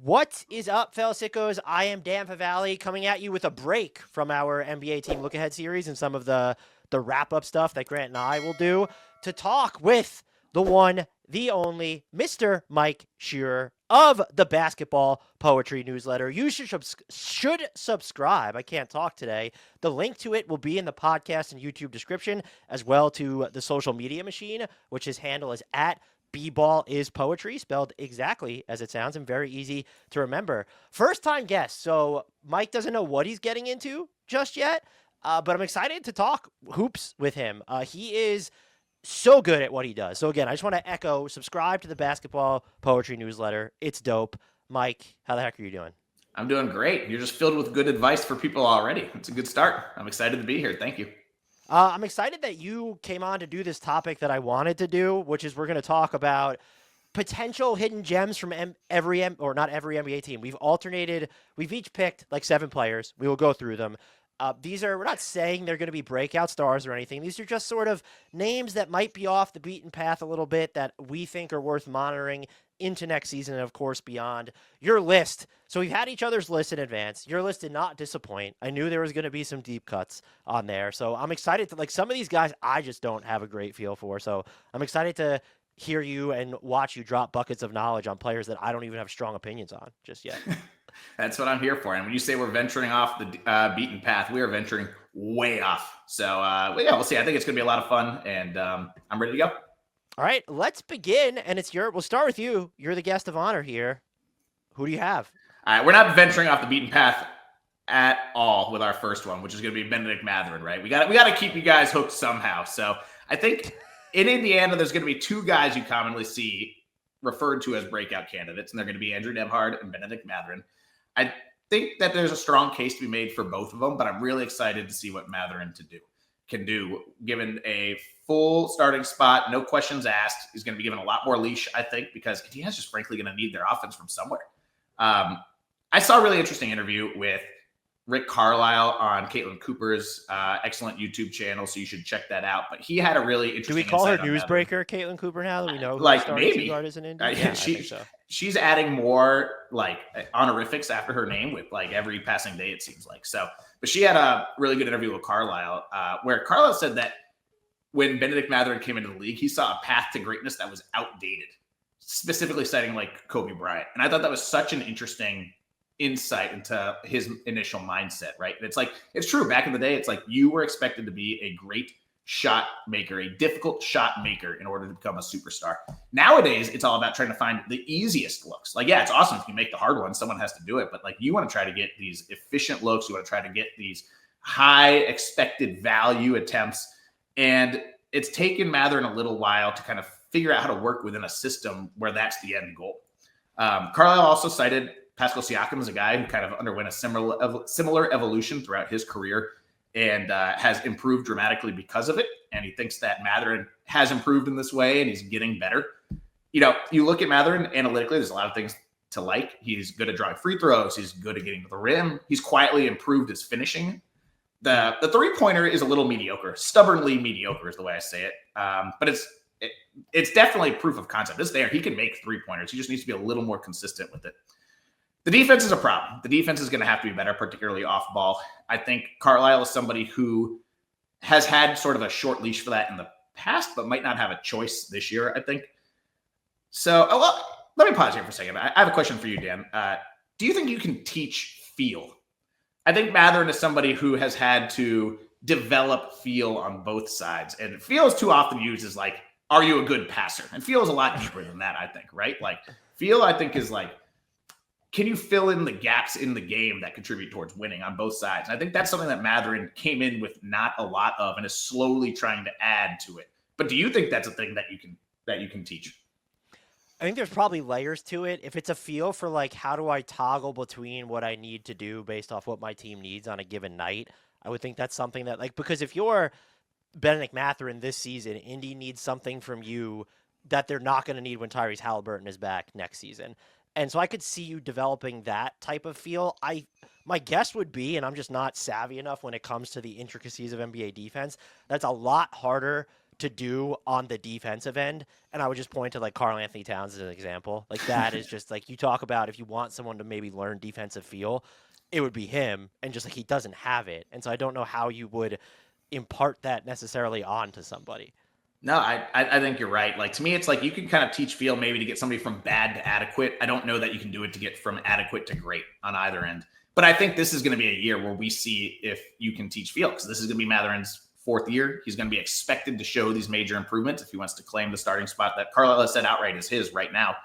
What is up, fellow sickos? I am Dan Favale coming at you with a break from our NBA Team Look Ahead series and some of the wrap-up stuff that Grant and I will do to talk with the one, the only, Mr. Mike Shearer of the Basketball Poetry Newsletter. You should subscribe. I can't talk today. The link to it will be in the podcast and YouTube description, as well to the social media machine, which his handle is at B-Ball is Poetry, spelled exactly as it sounds and very easy to remember. First-time guest, so Mike doesn't know what he's getting into just yet, but I'm excited to talk hoops with him. He is so good at what he does. So again, I just want to echo, subscribe to the Basketball Poetry Newsletter. It's dope. Mike, how the heck are you doing? I'm doing great. You're just filled with good advice for people already. It's a good start. I'm excited to be here. Thank you. I'm excited that you came on to do this topic that I wanted to do, which is we're going to talk about potential hidden gems from not every NBA team. We've each picked like 7 players. We will go through them. We're not saying they're going to be breakout stars or anything. These are just sort of names that might be off the beaten path a little bit that we think are worth monitoring into next season and, of course, beyond. Your list. So we've had each other's list in advance. Your list did not disappoint. I knew there was going to be some deep cuts on there. So I'm excited to, some of these guys I just don't have a great feel for. So I'm excited to hear you and watch you drop buckets of knowledge on players that I don't even have strong opinions on just yet. That's what I'm here for. And when you say we're venturing off the beaten path, we are venturing way off. So, we'll see. I think it's going to be a lot of fun, and I'm ready to go. All right, let's begin. And we'll start with you. You're the guest of honor here. Who do you have? All right, we're not venturing off the beaten path at all with our first one, which is going to be Bennedict Mathurin, right? We got to keep you guys hooked somehow. So I think in Indiana, there's going to be 2 guys you commonly see referred to as breakout candidates, and they're going to be Andrew Nembhard and Bennedict Mathurin. I think that there's a strong case to be made for both of them, but I'm really excited to see what Mathurin can do, given a full starting spot, no questions asked. He's going to be given a lot more leash, I think, because Indiana's just frankly going to need their offense from somewhere. I saw a really interesting interview with Rick Carlisle on Caitlin Cooper's excellent YouTube channel, so you should check that out. But he had a really interesting. Do we call her newsbreaker, Caitlin Cooper, now that we know who maybe guard is in Indy? I think so. She's adding more honorifics after her name with every passing day, it seems like. So, but she had a really good interview with Carlisle, where Carlisle said that when Bennedict Mathurin came into the league, he saw a path to greatness that was outdated, specifically citing Kobe Bryant. And I thought that was such an interesting insight into his initial mindset, right? And it's true. Back in the day, it's you were expected to be a great shot maker, a difficult shot maker in order to become a superstar. Nowadays, it's all about trying to find the easiest looks. It's awesome if you make the hard ones, someone has to do it, but you want to try to get these efficient looks. You want to try to get these high expected value attempts. And it's taken Mathurin a little while to kind of figure out how to work within a system where that's the end goal. Carlisle also cited Pascal Siakam as a guy who kind of underwent a similar evolution throughout his career and has improved dramatically because of it. And he thinks that Mathurin has improved in this way and he's getting better. You look at Mathurin analytically, there's a lot of things to like. He's good at drawing free throws. He's good at getting to the rim. He's quietly improved his finishing. The 3-pointer is a little mediocre, stubbornly mediocre is the way I say it. But it's definitely proof of concept. It's there. He can make 3-pointers. He just needs to be a little more consistent with it. The defense is a problem. The defense is going to have to be better, particularly off ball. I think Carlisle is somebody who has had sort of a short leash for that in the past, but might not have a choice this year, I think. So, let me pause here for a second. I have a question for you, Dan. Do you think you can teach feel? I think Mathurin is somebody who has had to develop feel on both sides. And feel is too often used as are you a good passer? And feel is a lot deeper than that, I think, right? Feel, I think, is can you fill in the gaps in the game that contribute towards winning on both sides? And I think that's something that Mathurin came in with not a lot of and is slowly trying to add to it. But do you think that's a thing that you can teach? I think there's probably layers to it. If it's a feel for how do I toggle between what I need to do based off what my team needs on a given night, I would think that's something that because if you're Bennedict Mathurin this season, Indy needs something from you that they're not going to need when Tyrese Halliburton is back next season. And so I could see you developing that type of feel. My guess would be, and I'm just not savvy enough when it comes to the intricacies of NBA defense, that's a lot harder to do on the defensive end. And I would just point to like Karl Anthony Towns as an example. Like that is just like you talk about if you want someone to maybe learn defensive feel, it would be him. And just like he doesn't have it. And so I don't know how you would impart that necessarily onto somebody. No, I think you're right. Like to me, it's like you can kind of teach feel maybe to get somebody from bad to adequate. I don't know that you can do it to get from adequate to great on either end. But I think this is going to be a year where we see if you can teach feel, because this is going to be Mathurin's 4th year. He's going to be expected to show these major improvements if he wants to claim the starting spot that Carlisle has said outright is his right now.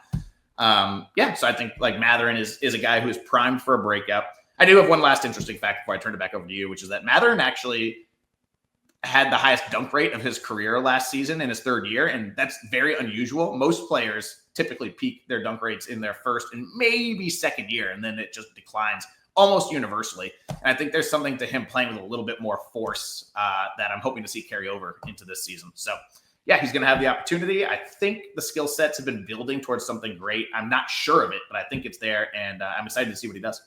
So I think like Mathurin is a guy who is primed for a breakout. I do have one last interesting fact before I turn it back over to you, which is that Mathurin actually had the highest dunk rate of his career last season in his 3rd year, and that's very unusual. Most players typically peak their dunk rates in their 1st and maybe 2nd year, and then it just declines almost universally. And I think there's something to him playing with a little bit more force that I'm hoping to see carry over into this season. So yeah, he's going to have the opportunity. I think the skill sets have been building towards something great. I'm not sure of it, but I think it's there, and I'm excited to see what he does.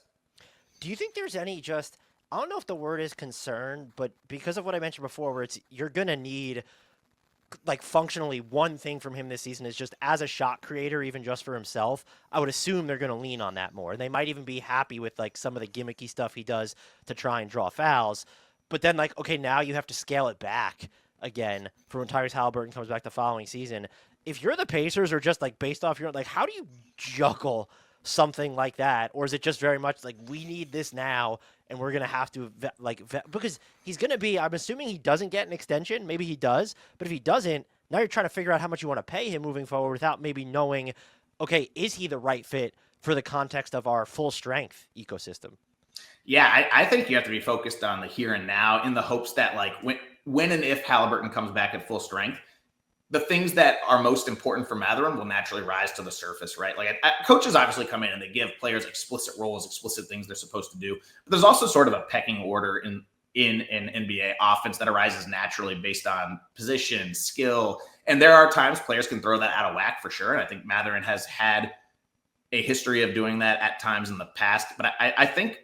Do you think there's any just, I don't know if the word is concern, but because of what I mentioned before, where it's you're going to need like functionally one thing from him this season is just as a shot creator, even just for himself, I would assume they're going to lean on that more. And they might even be happy with like some of the gimmicky stuff he does to try and draw fouls. But then like, okay, now you have to scale it back again for when Tyrese Halliburton comes back the following season. If you're the Pacers or just like based off your, like, how do you juggle something like that? Or is it just very much like, we need this now and we're going to have to because he's going to be, I'm assuming he doesn't get an extension. Maybe he does, but if he doesn't, now you're trying to figure out how much you want to pay him moving forward without maybe knowing, okay, is he the right fit for the context of our full strength ecosystem? Yeah, I think you have to be focused on the here and now in the hopes that like when and if Halliburton comes back at full strength, the things that are most important for Mathurin will naturally rise to the surface, right? Like coaches obviously come in and they give players explicit roles, explicit things they're supposed to do. But there's also sort of a pecking order in an NBA offense that arises naturally based on position, skill. And there are times players can throw that out of whack for sure. And I think Mathurin has had a history of doing that at times in the past. But I think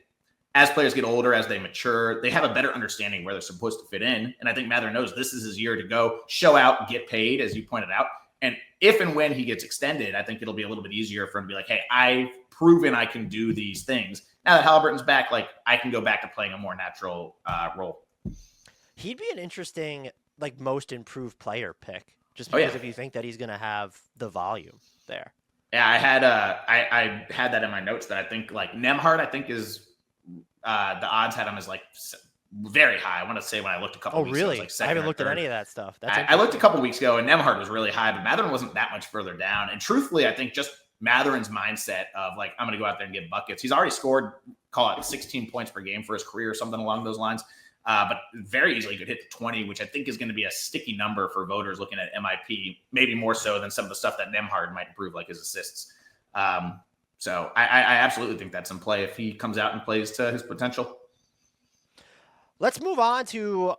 as players get older, as they mature, they have a better understanding where they're supposed to fit in. And I think Mathurin knows this is his year to go, show out, get paid, as you pointed out. And if and when he gets extended, I think it'll be a little bit easier for him to be like, hey, I've proven I can do these things. Now that Halliburton's back, like I can go back to playing a more natural role. He'd be an interesting, like, most improved player pick, just because if you think that he's going to have the volume there. Yeah, I had that in my notes that I think like Nembhard, I think is the odds had him as like very high. I want to say when I looked a couple weeks ago, like I haven't looked at any of that stuff. I looked a couple weeks ago and Nembhard was really high, but Mathurin wasn't that much further down. And truthfully, I think just Mathurin's mindset of like, I'm going to go out there and get buckets. He's already scored, call it 16 points per game for his career or something along those lines. But very easily could hit the 20, which I think is going to be a sticky number for voters looking at MIP, maybe more so than some of the stuff that Nembhard might improve, like his assists. So I absolutely think that's in play if he comes out and plays to his potential. Let's move on to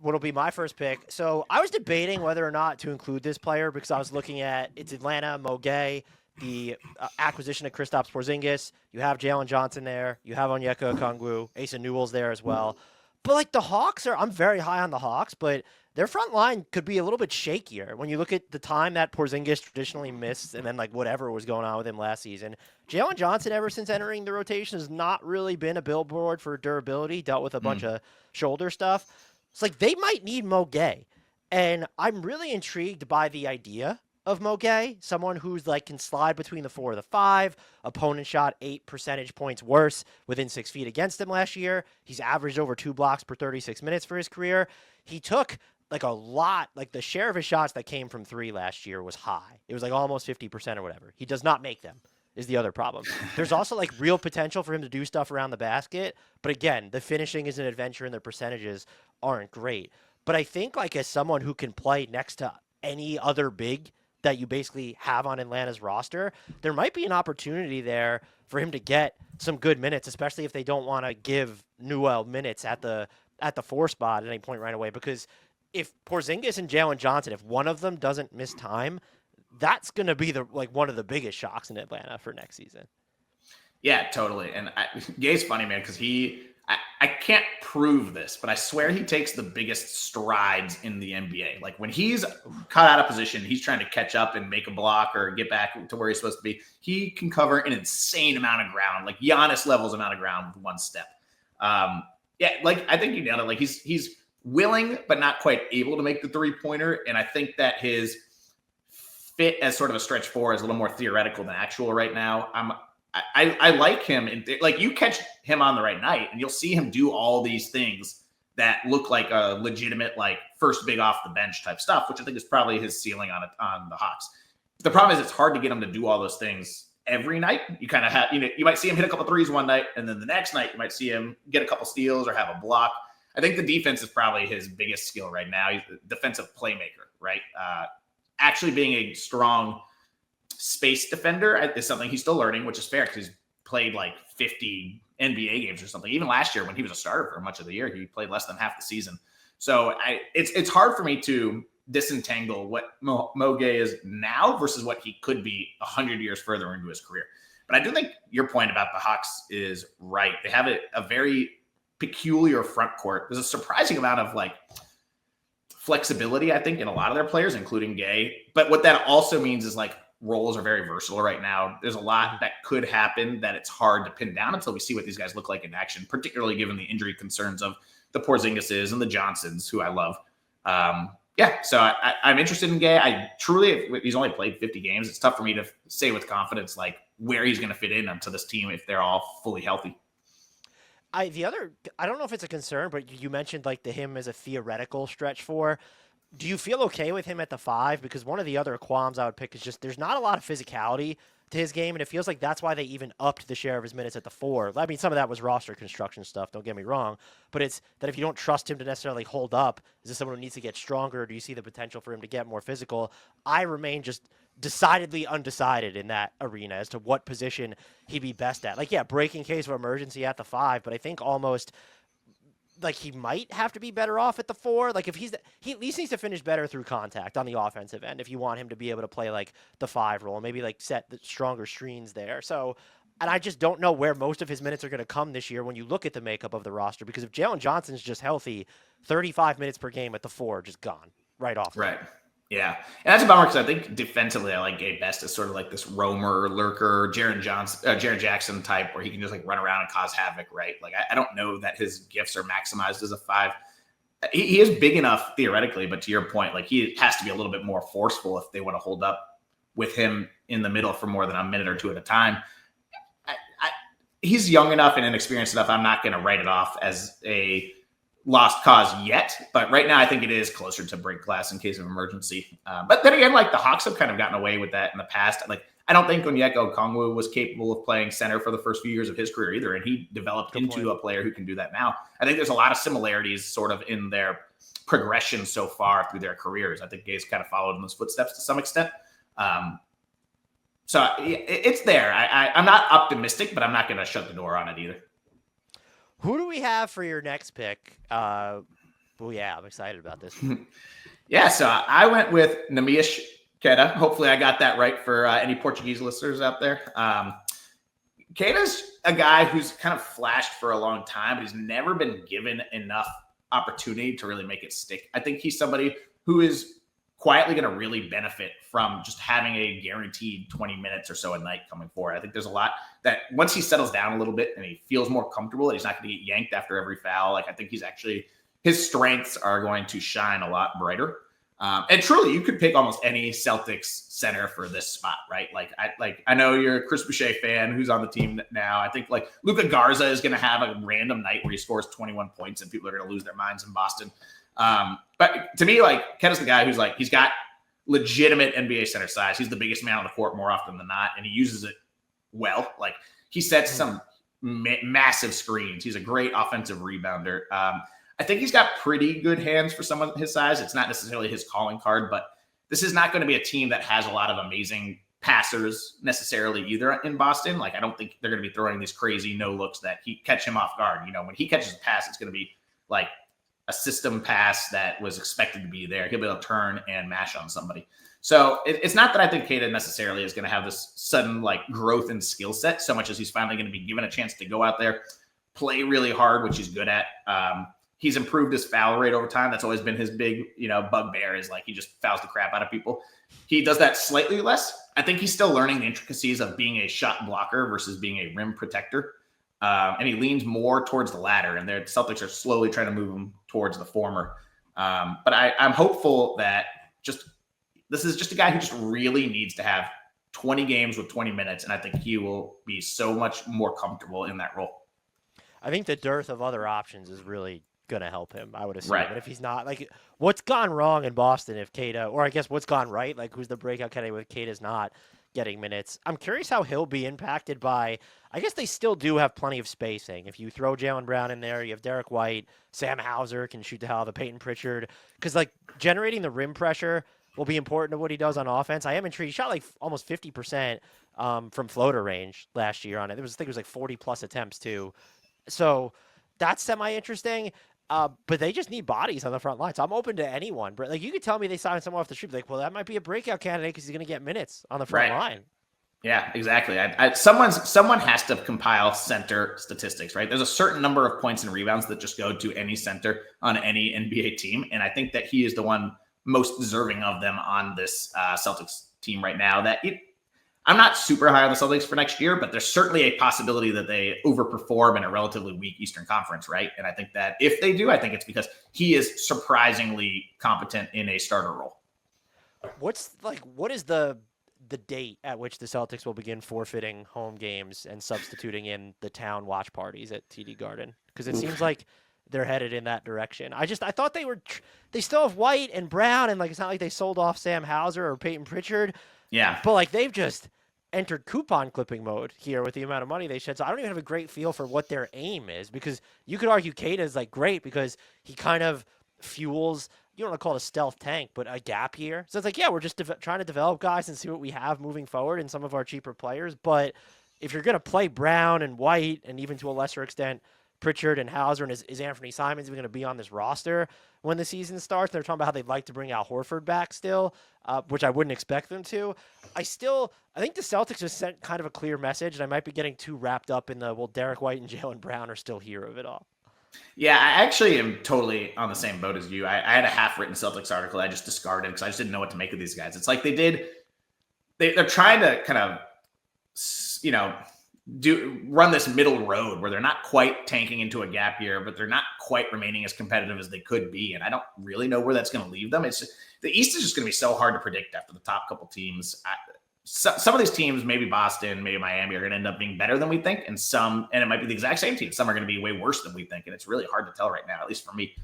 what'll be my first pick. So I was debating whether or not to include this player because I was looking at it's Atlanta, Mogbo, the acquisition of Kristaps Porzingis. You have Jalen Johnson there. You have Onyeka Okongwu. Asa Newell's there as well. But like the Hawks I'm very high on the Hawks, but their front line could be a little bit shakier when you look at the time that Porzingis traditionally missed and then like whatever was going on with him last season. Jalen Johnson, ever since entering the rotation, has not really been a billboard for durability, dealt with a bunch of shoulder stuff. It's like they might need Mogbo. And I'm really intrigued by the idea of Mogbo, someone who's like can slide between the 4 or the 5. Opponent shot 8 percentage points worse within 6 feet against him last year. He's averaged over 2 blocks per 36 minutes for his career. He took like a lot, like the share of his shots that came from 3 last year was high. It was like almost 50% or whatever. He does not make them is the other problem. There's also like real potential for him to do stuff around the basket. But again, the finishing is an adventure and their percentages aren't great. But I think like as someone who can play next to any other big that you basically have on Atlanta's roster, there might be an opportunity there for him to get some good minutes, especially if they don't want to give Newell minutes at the 4 spot at any point right away. Because if Porzingis and Jalen Johnson, if one of them doesn't miss time, that's going to be one of the biggest shocks in Atlanta for next season. Yeah, totally. And Gueye's funny, man, because I can't prove this, but I swear he takes the biggest strides in the NBA. Like when he's caught out of position, he's trying to catch up and make a block or get back to where he's supposed to be. He can cover an insane amount of ground, like Giannis levels amount of ground with one step. Yeah, like I think you nailed it. Like he's willing, but not quite able to make the 3-pointer. And I think that his fit as sort of a stretch 4 is a little more theoretical than actual right now. I like him. And like you catch him on the right night and you'll see him do all these things that look like a legitimate, like first big off the bench type stuff, which I think is probably his ceiling on the Hawks. The problem is it's hard to get him to do all those things every night. You kind of have, you might see him hit a couple threes one night, and then the next night you might see him get a couple steals or have a block. I think the defense is probably his biggest skill right now. He's a defensive playmaker, right? Actually being a strong space defender is something he's still learning, which is fair because he's played like 50 NBA games or something. Even last year when he was a starter for much of the year, he played less than half the season. So it's hard for me to disentangle what Mo Gueye is now versus what he could be 100 years further into his career. But I do think your point about the Hawks is right. They have a very peculiar front court. There's a surprising amount of like flexibility, I think, in a lot of their players, including Gueye. But what that also means is like roles are very versatile right now. There's a lot that could happen that it's hard to pin down until we see what these guys look like in action, particularly given the injury concerns of the Porzingises and the Johnsons, who I love. Yeah, so I'm interested in Gueye. He's only played 50 games. It's tough for me to say with confidence like where he's going to fit in onto this team if they're all fully healthy. I don't know if it's a concern, but you mentioned like him as a theoretical stretch 4. Do you feel okay with him at the 5? Because one of the other qualms I would pick is just there's not a lot of physicality to his game, and it feels like that's why they even upped the share of his minutes at the 4. I mean, some of that was roster construction stuff, don't get me wrong, but it's that if you don't trust him to necessarily hold up, is this someone who needs to get stronger, or do you see the potential for him to get more physical? I remain just decidedly undecided in that arena as to what position he'd be best at. Like, yeah, breaking case of emergency at the 5, but I think almost like he might have to be better off at the 4. Like if he at least needs to finish better through contact on the offensive end if you want him to be able to play like the 5 role, maybe like set the stronger screens there. So, and I just don't know where most of his minutes are going to come this year when you look at the makeup of the roster, because if Jalen Johnson's just healthy, 35 minutes per game at the 4 just gone right off. Right. Yeah. And that's a bummer because I think defensively I like Gueye best as sort of like this roamer, lurker, Jaren Jackson type where he can just like run around and cause havoc, right? Like I don't know that his gifts are maximized as a 5. He is big enough theoretically, but to your point, like he has to be a little bit more forceful if they want to hold up with him in the middle for more than a minute or two at a time. He's young enough and inexperienced enough. I'm not going to write it off as a lost cause yet, but right now I think it is closer to break glass in case of emergency. But then again, like the Hawks have kind of gotten away with that in the past. Like I don't think Onyeka Okongwu was capable of playing center for the first few years of his career either, and he developed into a player who can do that now. I think there's a lot of similarities sort of in their progression so far through their careers. I think Gueye's kind of followed in those footsteps to some extent. So it's there. I'm not optimistic, but I'm not going to shut the door on it either. Who do we have for your next pick? Oh, yeah, I'm excited about this. Yeah, so I went with Neemias Queta. Hopefully I got that right for any Portuguese listeners out there. Queta's a guy who's kind of flashed for a long time, but he's never been given enough opportunity to really make it stick. I think he's somebody who is quietly going to really benefit from just having a guaranteed 20 minutes or so a night coming forward. I think there's a lot that once he settles down a little bit and he feels more comfortable that he's not going to get yanked after every foul. Like I think his strengths are going to shine a lot brighter. And truly you could pick almost any Celtics center for this spot, right? I know you're a Chris Boucher fan who's on the team now. I think like Luka Garza is going to have a random night where he scores 21 points and people are going to lose their minds in Boston. But to me, like Queta's the guy who's like, he's got legitimate NBA center size. He's the biggest man on the court more often than not. And he uses it well. Like he sets some massive screens. He's a great offensive rebounder. I think he's got pretty good hands for someone his size. It's not necessarily his calling card, but this is not going to be a team that has a lot of amazing passers necessarily either in Boston. Like I don't think they're going to be throwing these crazy no looks that he catch him off guard. You know, when he catches a pass, it's going to be like a system pass that was expected to be there. He'll be able to turn and mash on somebody. So it's not that I think Queta necessarily is going to have this sudden like growth in skill set so much as he's finally going to be given a chance to go out there, play really hard, which he's good at. He's improved his foul rate over time. That's always been his big, bugbear, is like he just fouls the crap out of people. He does that slightly less. I think he's still learning the intricacies of being a shot blocker versus being a rim protector. And he leans more towards the latter, and the Celtics are slowly trying to move him towards the former. But I'm hopeful that this is just a guy who just really needs to have 20 games with 20 minutes, and I think he will be so much more comfortable in that role. I think the dearth of other options is really going to help him, I would assume. Right. But if he's not, like, what's gone wrong in Boston if Queta, or I guess what's gone right, like who's the breakout candidate with Queta's not getting minutes? I'm curious how he'll be impacted by, I guess they still do have plenty of spacing. If you throw Jaylen Brown in there, you have Derek White, Sam Hauser can shoot the hell out of Peyton Pritchard. Because, like, generating the rim pressure will be important to what he does on offense. I am intrigued. He shot like almost 50% from floater range last year on it. I think it was like 40-plus attempts, too. So that's semi-interesting. But they just need bodies on the front line. So I'm open to anyone. But like, you could tell me they signed someone off the street. Like, well, that might be a breakout candidate because he's going to get minutes on the front line. Yeah, exactly. Someone has to compile center statistics, right? There's a certain number of points and rebounds that just go to any center on any NBA team. And I think that he is the one most deserving of them on this Celtics team right now. I'm not super high on the Celtics for next year, but there's certainly a possibility that they overperform in a relatively weak Eastern Conference, right? And I think that if they do, I think it's because he is surprisingly competent in a starter role. What is the date at which the Celtics will begin forfeiting home games and substituting in the town watch parties at TD Garden? Because it seems like they're headed in that direction. I thought they still have White and Brown, and like it's not like they sold off Sam Hauser or Peyton Pritchard. Yeah. But like they've just entered coupon clipping mode here with the amount of money they shed. So I don't even have a great feel for what their aim is, because you could argue Queta is like great because he kind of fuels, you don't want to call it a stealth tank, but a gap year. So it's like, yeah, we're just trying to develop guys and see what we have moving forward in some of our cheaper players. But if you're going to play Brown and White and even to a lesser extent Pritchard and Hauser, and is Anthony Simons even going to be on this roster when the season starts? They're talking about how they'd like to bring Al Horford back still, which I wouldn't expect them to. I think the Celtics have sent kind of a clear message, and I might be getting too wrapped up in Derek White and Jaylen Brown are still here of it all. Yeah, I actually am totally on the same boat as you. I had a half-written Celtics article I just discarded because I just didn't know what to make of these guys. It's like they're trying to kind of, run this middle road where they're not quite tanking into a gap year, but they're not quite remaining as competitive as they could be. And I don't really know where that's going to leave them. It's just, the East is just going to be so hard to predict after the top couple teams. Some of these teams, maybe Boston, maybe Miami, are going to end up being better than we think. And it might be the exact same team. Some are going to be way worse than we think. And it's really hard to tell right now, at least for me.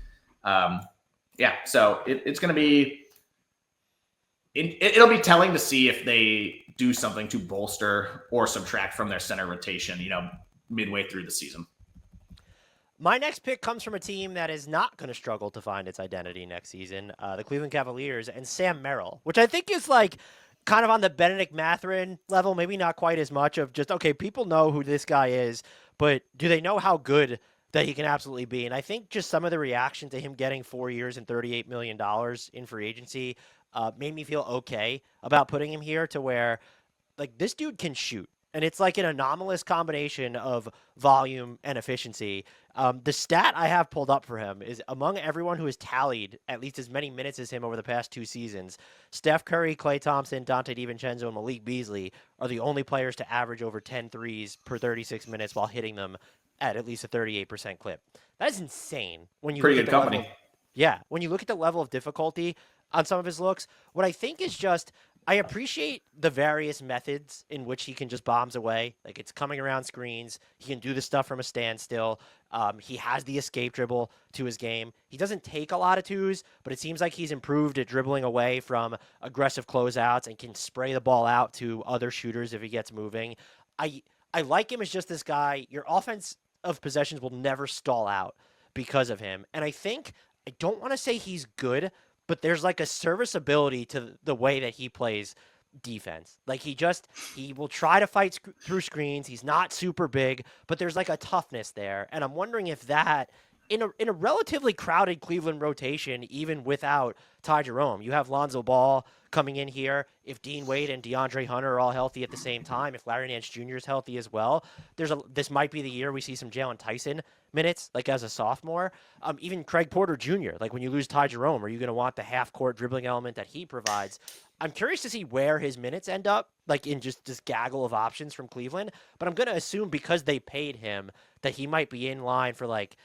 So it's going to be, it'll be telling to see if they do something to bolster or subtract from their center rotation, midway through the season. My next pick comes from a team that is not going to struggle to find its identity next season, the Cleveland Cavaliers and Sam Merrill, which I think is like kind of on the Bennedict Mathurin level, maybe not quite as much of just, okay, people know who this guy is, but do they know how good that he can absolutely be? And I think just some of the reaction to him getting 4 years and $38 million in free agency made me feel okay about putting him here, to where like this dude can shoot. And it's like an anomalous combination of volume and efficiency. The stat I have pulled up for him is among everyone who has tallied at least as many minutes as him over the past 2 seasons, Steph Curry, Klay Thompson, Dante DiVincenzo, and Malik Beasley are the only players to average over 10 threes per 36 minutes while hitting them at least a 38% clip. That is insane. When you Pretty good company. When you look at the level of difficulty on some of his looks, what I think is just, I appreciate the various methods in which he can just bombs away. Like, it's coming around screens. He can do the stuff from a standstill. He has the escape dribble to his game. He doesn't take a lot of twos, but it seems like he's improved at dribbling away from aggressive closeouts and can spray the ball out to other shooters if he gets moving. I like him as just this guy. Your offense of possessions will never stall out because of him. And I don't want to say he's good, but there's like a serviceability to the way that he plays defense. Like he will try to fight through screens. He's not super big, but there's like a toughness there. And I'm wondering if that in a relatively crowded Cleveland rotation, even without Ty Jerome. You have Lonzo Ball coming in here. If Dean Wade and DeAndre Hunter are all healthy at the same time, if Larry Nance Jr. is healthy as well, this might be the year we see some Jalen Tyson minutes, like as a sophomore. Even Craig Porter Jr., like when you lose Ty Jerome, are you going to want the half-court dribbling element that he provides? I'm curious to see where his minutes end up, like in just this gaggle of options from Cleveland. But I'm going to assume because they paid him that he might be in line for like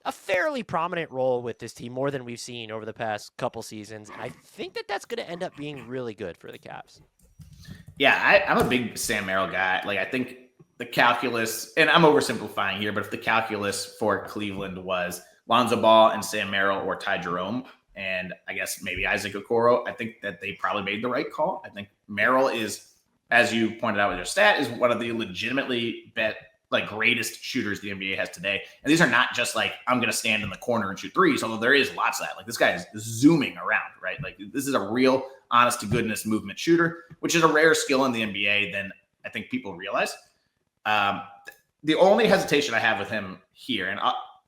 a fairly prominent role with this team, more than we've seen over the past couple seasons. And I think that that's going to end up being really good for the Cavs. Yeah, I'm a big Sam Merrill guy. Like, I think the calculus, and I'm oversimplifying here, but if the calculus for Cleveland was Lonzo Ball and Sam Merrill or Ty Jerome, and I guess maybe Isaac Okoro, I think that they probably made the right call. I think Merrill is, as you pointed out with your stat, is one of the legitimately greatest shooters the NBA has today. And these are not just like, I'm going to stand in the corner and shoot threes, although there is lots of that. Like, this guy is zooming around, right? Like, this is a real honest to goodness movement shooter, which is a rare skill in the NBA than I think people realize. The only hesitation I have with him here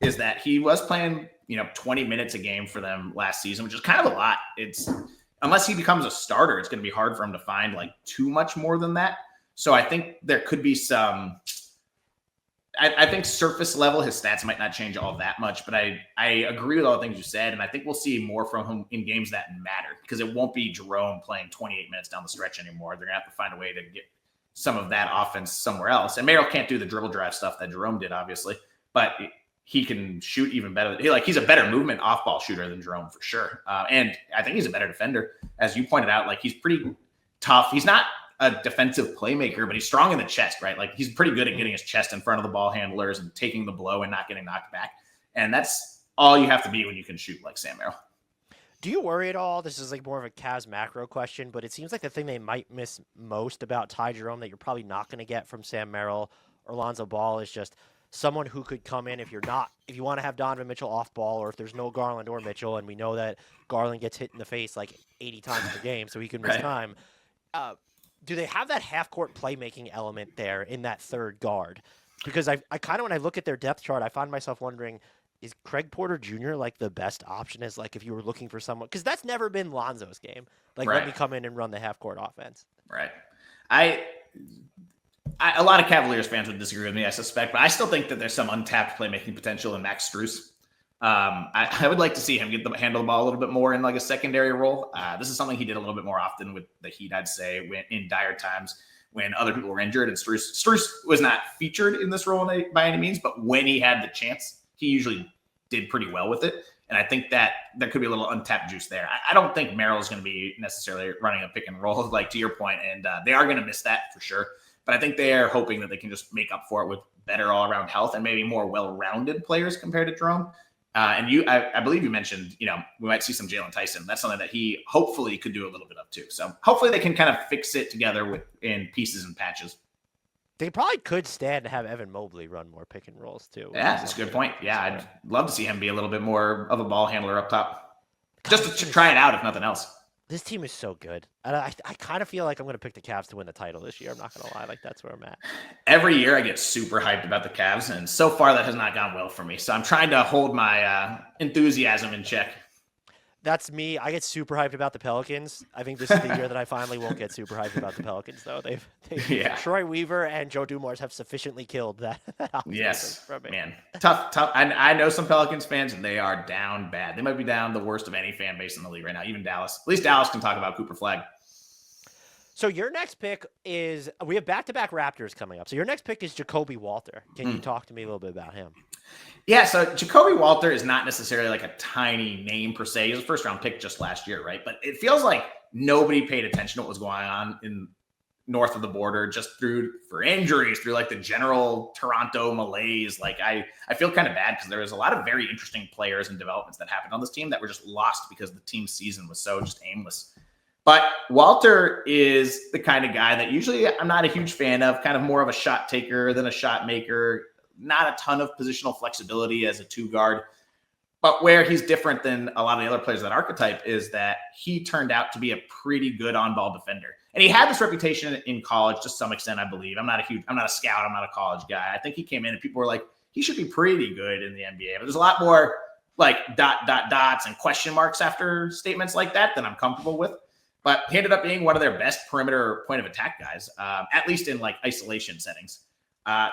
is that he was playing, 20 minutes a game for them last season, which is kind of a lot. It's, unless he becomes a starter, it's going to be hard for him to find like too much more than that. So I think there could be some, I think surface level, his stats might not change all that much, but I agree with all the things you said. And I think we'll see more from him in games that matter, because it won't be Jerome playing 28 minutes down the stretch anymore. They're going to have to find a way to get some of that offense somewhere else. And Merrill can't do the dribble drive stuff that Jerome did, obviously, but he can shoot even better. He's a better movement off-ball shooter than Jerome for sure. And I think he's a better defender. As you pointed out, like, he's pretty tough. He's not a defensive playmaker, but he's strong in the chest, right? Like, he's pretty good at getting his chest in front of the ball handlers and taking the blow and not getting knocked back. And that's all you have to be when you can shoot like Sam Merrill. Do you worry at all? This is like more of a Cavs macro question, but it seems like the thing they might miss most about Ty Jerome that you're probably not going to get from Sam Merrill or Lonzo Ball is just someone who could come in if you want to have Donovan Mitchell off ball, or if there's no Garland or Mitchell, and we know that Garland gets hit in the face like 80 times per game, so he can miss time. Do they have that half-court playmaking element there in that third guard? Because I kind of, when I look at their depth chart, I find myself wondering, is Craig Porter Jr. like the best option as like if you were looking for someone? Because that's never been Lonzo's game. Like, let me come in and run the half-court offense. Right. A lot of Cavaliers fans would disagree with me, I suspect, but I still think that there's some untapped playmaking potential in Max Strus. I would like to see him handle the ball a little bit more in like a secondary role. This is something he did a little bit more often with the Heat, I'd say, when in dire times when other people were injured. And Strus was not featured in this role by any means, but when he had the chance, he usually did pretty well with it. And I think that there could be a little untapped juice there. I don't think Merrill is going to be necessarily running a pick and roll, like to your point, and they are going to miss that for sure. But I think they are hoping that they can just make up for it with better all-around health and maybe more well-rounded players compared to Jerome. I believe you mentioned, we might see some Jalen Tyson. That's something that he hopefully could do a little bit of too. So hopefully they can kind of fix it together in pieces and patches. They probably could stand to have Evan Mobley run more pick and rolls too. Yeah, that's a good point. Yeah, I'd love to see him be a little bit more of a ball handler up top. Just to try it out, if nothing else. This team is so good. And I kind of feel like I'm going to pick the Cavs to win the title this year. I'm not going to lie. Like, that's where I'm at. Every year I get super hyped about the Cavs, and so far that has not gone well for me. So I'm trying to hold my enthusiasm in check. That's me. I get super hyped about the Pelicans. I think this is the year that I finally won't get super hyped about the Pelicans, though. Troy Weaver and Joe Dumars have sufficiently killed that. Yes, from me. Man. Tough. I know some Pelicans fans, and they are down bad. They might be down the worst of any fan base in the league right now, even Dallas. At least Dallas can talk about Cooper Flagg. So your next pick is, we have back-to-back Raptors coming up. So your next pick is Jacoby Walter. Can you talk to me a little bit about him? Yeah, so Jacoby Walter is not necessarily like a tiny name per se. He was a first-round pick just last year, right? But it feels like nobody paid attention to what was going on in north of the border, just for injuries, through like the general Toronto malaise. Like I feel kind of bad because there was a lot of very interesting players and developments that happened on this team that were just lost because the team season was so just aimless. But Walter is the kind of guy that usually I'm not a huge fan of, kind of more of a shot taker than a shot maker. Not a ton of positional flexibility as a two guard, but where he's different than a lot of the other players that archetype is that he turned out to be a pretty good on-ball defender. And he had this reputation in college to some extent, I believe. I'm not a scout. I'm not a college guy. I think he came in and people were like, he should be pretty good in the NBA. But there's a lot more like dots and question marks after statements like that than I'm comfortable with. But he ended up being one of their best perimeter point of attack guys, at least in like isolation settings.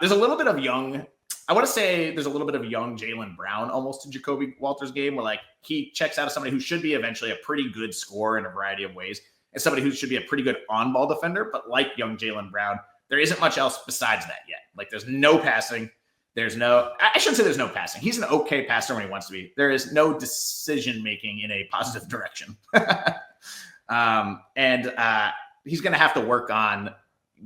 There's a little bit of young, I want to say there's a little bit of young Jaylen Brown almost to Jacoby Walter's game, where like he checks out as somebody who should be eventually a pretty good scorer in a variety of ways, and somebody who should be a pretty good on-ball defender. But like young Jaylen Brown, there isn't much else besides that yet. Like there's no passing. I shouldn't say there's no passing. He's an okay passer when he wants to be. There is no decision-making in a positive direction. He's going to have to work on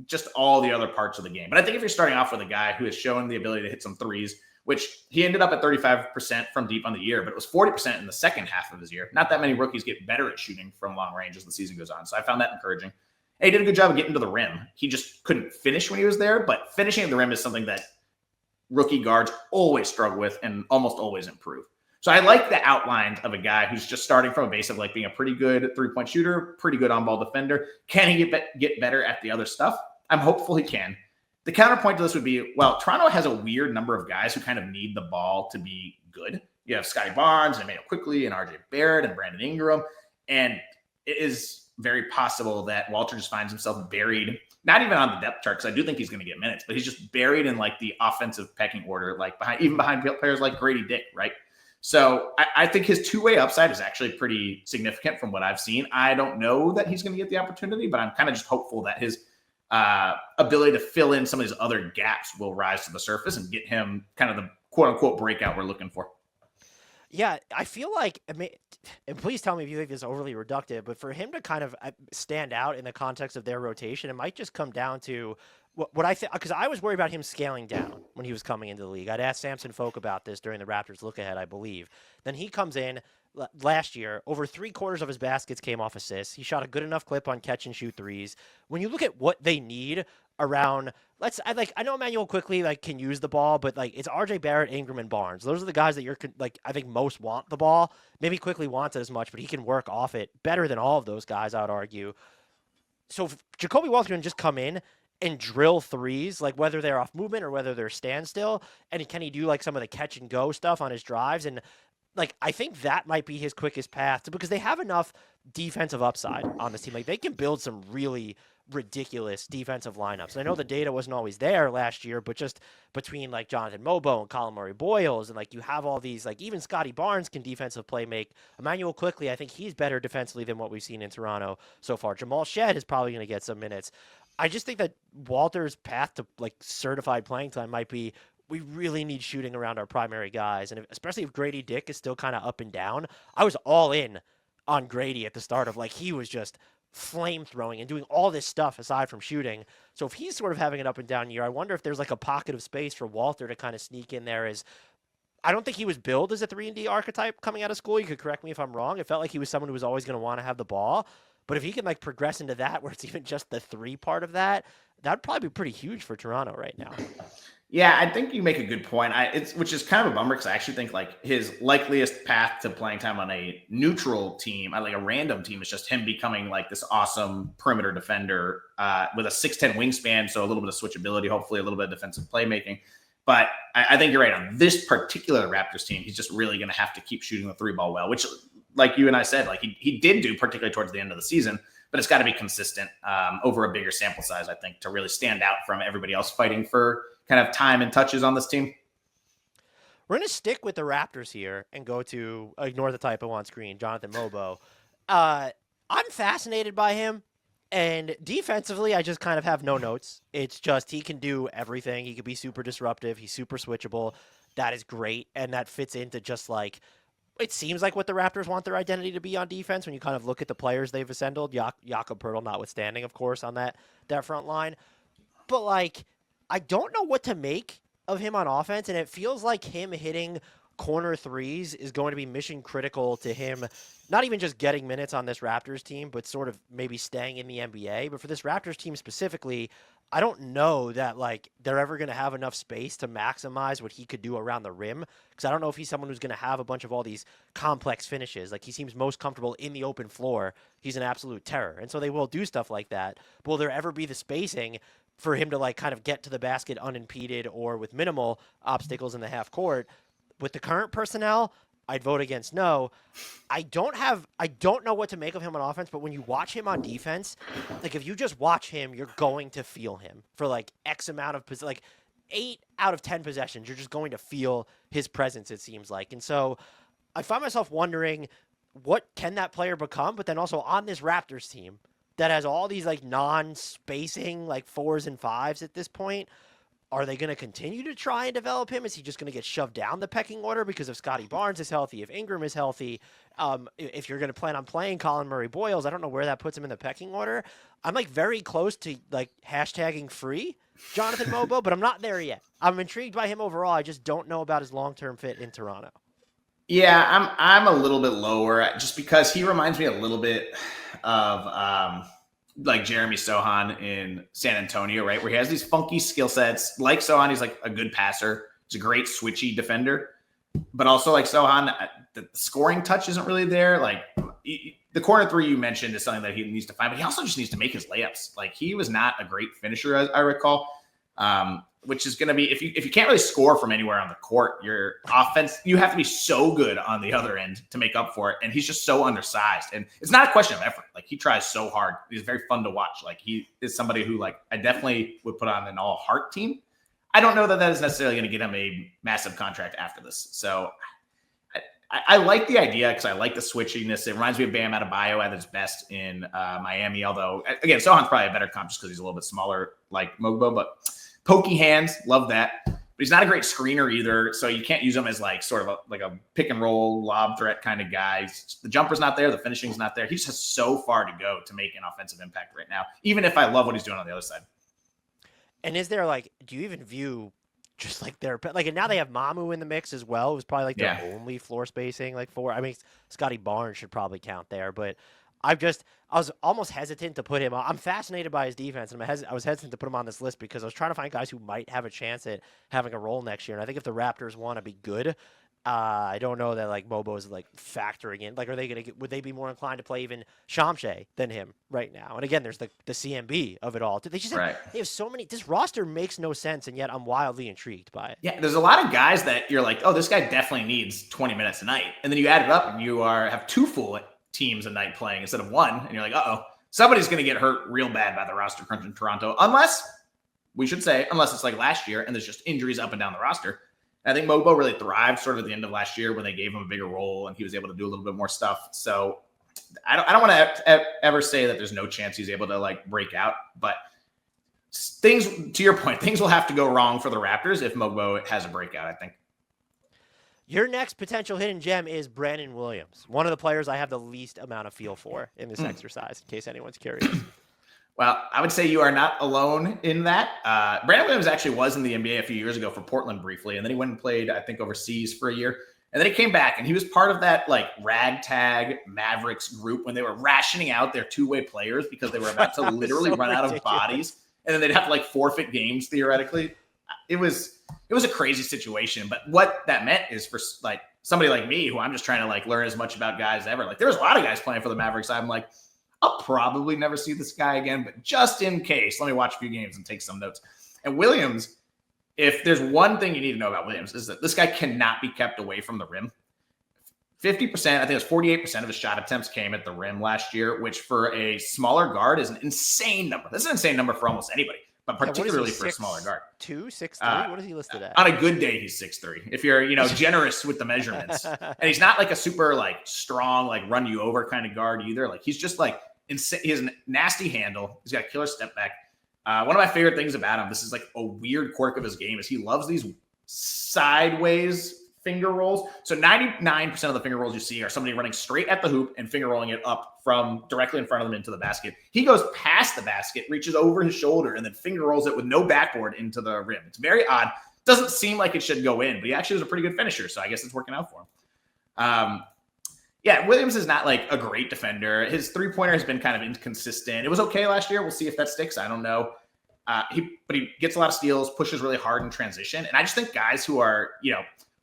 just all the other parts of the game. But I think if you're starting off with a guy who has shown the ability to hit some threes, which he ended up at 35% from deep on the year, but it was 40% in the second half of his year. Not that many rookies get better at shooting from long range as the season goes on. So I found that encouraging. And he did a good job of getting to the rim. He just couldn't finish when he was there, but finishing at the rim is something that rookie guards always struggle with and almost always improve. So I like the outline of a guy who's just starting from a base of like being a pretty good three-point shooter, pretty good on-ball defender. Can he get better at the other stuff? I'm hopeful he can. The counterpoint to this would be, well, Toronto has a weird number of guys who kind of need the ball to be good. You have Scotty Barnes and Emmanuel Quickly and RJ Barrett and Brandon Ingram. And it is very possible that Walter just finds himself buried, not even on the depth chart, because I do think he's going to get minutes, but he's just buried in like the offensive pecking order, like behind players like Grady Dick, right? So I think his two-way upside is actually pretty significant from what I've seen. I don't know that he's going to get the opportunity, but I'm kind of just hopeful that his ability to fill in some of his other gaps will rise to the surface and get him kind of the quote-unquote breakout we're looking for. Yeah, I feel like, I mean, and please tell me if you think this is overly reductive, but for him to kind of stand out in the context of their rotation, it might just come down to what I think, because I was worried about him scaling down when he was coming into the league. I'd asked Samson Folk about this during the Raptors look ahead, I believe. Then he comes in last year, over 3/4 of his baskets came off assists. He shot a good enough clip on catch and shoot threes. When you look at what they need around, I know Emmanuel Quickly can use the ball, but it's RJ Barrett, Ingram, and Barnes. Those are the guys that I think most want the ball. Maybe Quickly wants it as much, but he can work off it better than all of those guys, I would argue. So if Jacoby Walter can just come in and drill threes, whether they're off movement or whether they're standstill, and can he do some of the catch and go stuff on his drives? And I think that might be his quickest path because they have enough defensive upside on this team. They can build some really ridiculous defensive lineups. And I know the data wasn't always there last year, but just between Jonathan Mogbo and Colin Murray-Boyles, and you have all these, even Scotty Barnes can defensive play make. Emmanuel Quickly, I think he's better defensively than what we've seen in Toronto so far. Jamal Shed is probably going to get some minutes. I just think that Walter's path to certified playing time might be, we really need shooting around our primary guys. And especially if Grady Dick is still kind of up and down. I was all in on Grady at the start of he was just flame throwing and doing all this stuff aside from shooting. So if he's sort of having an up and down year, I wonder if there's a pocket of space for Walter to kind of sneak in there. I don't think he was billed as a 3-and-D archetype coming out of school. You could correct me if I'm wrong. It felt like he was someone who was always going to want to have the ball. But if he can progress into that, where it's even just the 3 part of that, that'd probably be pretty huge for Toronto right now. Yeah, I think you make a good point. Which is kind of a bummer because I actually think his likeliest path to playing time on a neutral team, a random team, is just him becoming this awesome perimeter defender with a 6'10" wingspan, so a little bit of switchability, hopefully a little bit of defensive playmaking. But I think you're right on this particular Raptors team. He's just really going to have to keep shooting the 3-ball well, which, like you and I said, he did do particularly towards the end of the season. But it's got to be consistent over a bigger sample size, I think, to really stand out from everybody else fighting for kind of time and touches on this team. We're going to stick with the Raptors here and go to, ignore the typo on screen, Jonathan Mogbo. I'm fascinated by him. And defensively, I just kind of have no notes. It's just he can do everything. He can be super disruptive. He's super switchable. That is great. And that fits into just it seems like what the Raptors want their identity to be on defense when you kind of look at the players they've assembled, Jakob Poeltl notwithstanding, of course, on that front line. But, I don't know what to make of him on offense, and it feels like him hitting corner threes is going to be mission critical to him, not even just getting minutes on this Raptors team, but sort of maybe staying in the NBA. But for this Raptors team specifically, I don't know that they're ever going to have enough space to maximize what he could do around the rim, because I don't know if he's someone who's going to have a bunch of all these complex finishes. He seems most comfortable in the open floor. He's an absolute terror, and so they will do stuff like that. But will there ever be the spacing for him to like kind of get to the basket unimpeded or with minimal obstacles in the half court. With the current personnel, I'd vote against no. I don't know what to make of him on offense, but when you watch him on defense, like if you just watch him, you're going to feel him for like X amount of like 8 out of 10 possessions. You're just going to feel his presence, it seems like. And so I find myself wondering, what can that player become? But then also on this Raptors team that has all these like non-spacing like 4s and 5s at this point, are they going to continue to try and develop him? Is he just going to get shoved down the pecking order because if Scotty Barnes is healthy, if Ingram is healthy, if you're going to plan on playing Colin Murray-Boyles, I don't know where that puts him in the pecking order. I'm like very close to like hashtagging free Jonathan Mogbo, but I'm not there yet. I'm intrigued by him overall. I just don't know about his long-term fit in Toronto. Yeah, I'm a little bit lower just because he reminds me a little bit of like Jeremy Sohan in San Antonio, right? Where he has these funky skill sets. Like Sohan, he's like a good passer. He's a great switchy defender. But also like Sohan, the scoring touch isn't really there. Like the corner three you mentioned is something that he needs to find, but he also just needs to make his layups. Like he was not a great finisher, as I recall. Which is going to be, if you can't really score from anywhere on the court, your offense, you have to be so good on the other end to make up for it. And he's just so undersized. And it's not a question of effort. Like he tries so hard. He's very fun to watch. Like he is somebody who like I definitely would put on an all heart team. I don't know that is necessarily going to get him a massive contract after this. So I like the idea because I like the switchiness. It reminds me of Bam Adebayo at his best in Miami. Although again, Sohan's probably a better comp just because he's a little bit smaller like Mogbo, but pokey hands, love that. But he's not a great screener either, so you can't use him as like sort of like a pick and roll lob threat kind of guy. The jumper's not there, the finishing's not there. He just has so far to go to make an offensive impact right now, even if I love what he's doing on the other side. And is there like, do you even view just like their like, and now they have Mamu in the mix as well. It was probably like their only floor spacing, like 4. I mean, Scotty Barnes should probably count there, but I was almost hesitant to put him on. I'm fascinated by his defense, and I was hesitant to put him on this list because I was trying to find guys who might have a chance at having a role next year. And I think if the Raptors want to be good, I don't know that like Mobo is like factoring in. Like, would they be more inclined to play even Shamshay than him right now? And again, there's the CMB of it all. They have so many. This roster makes no sense, and yet I'm wildly intrigued by it. Yeah, there's a lot of guys that you're like, oh, this guy definitely needs 20 minutes a night, and then you add it up, and you have 2 full teams a night playing instead of 1, and you're like, somebody's going to get hurt real bad by the roster crunch in Toronto, unless it's like last year and there's just injuries up and down the roster. And I think Mogbo really thrived sort of at the end of last year when they gave him a bigger role and he was able to do a little bit more stuff. So I don't want to ever say that there's no chance he's able to like break out, but things, to your point, things will have to go wrong for the Raptors if Mogbo has a breakout, I think. Your next potential hidden gem is Brandon Williams, one of the players I have the least amount of feel for in this exercise, in case anyone's curious. Well, I would say you are not alone in that. Brandon Williams actually was in the NBA a few years ago for Portland briefly, and then he went and played, I think, overseas for a year. And then he came back, and he was part of that like ragtag Mavericks group when they were rationing out their two-way players because they were about to literally run out of bodies, and then they'd have to like forfeit games theoretically. It was a crazy situation, but what that meant is for like somebody like me, who I'm just trying to like learn as much about guys as ever. Like there was a lot of guys playing for the Mavericks. I'm like, I'll probably never see this guy again, but just in case, let me watch a few games and take some notes. And Williams, if there's one thing you need to know about Williams, is that this guy cannot be kept away from the rim. 50%, I think it was 48% of his shot attempts came at the rim last year, which for a smaller guard is an insane number. This is an insane number for almost anybody, but particularly for a smaller guard. 6'3"? What is he listed at? On a good day, he's 6'3". If you're, generous with the measurements. And he's not like a super like strong, like run you over kind of guard either. Like he's just like insane. He has a nasty handle. He's got a killer step back. One of my favorite things about him, this is like a weird quirk of his game, is he loves these sideways finger rolls. So 99% of the finger rolls you see are somebody running straight at the hoop and finger rolling it up from directly in front of them into the basket. He goes past the basket, reaches over his shoulder, and then finger rolls it with no backboard into the rim. It's very odd. Doesn't seem like it should go in, but he actually is a pretty good finisher, so I guess it's working out for him. Williams is not like a great defender. His three-pointer has been kind of inconsistent. It was okay last year. We'll see if that sticks. I don't know. But he gets a lot of steals, pushes really hard in transition. And I just think guys who are,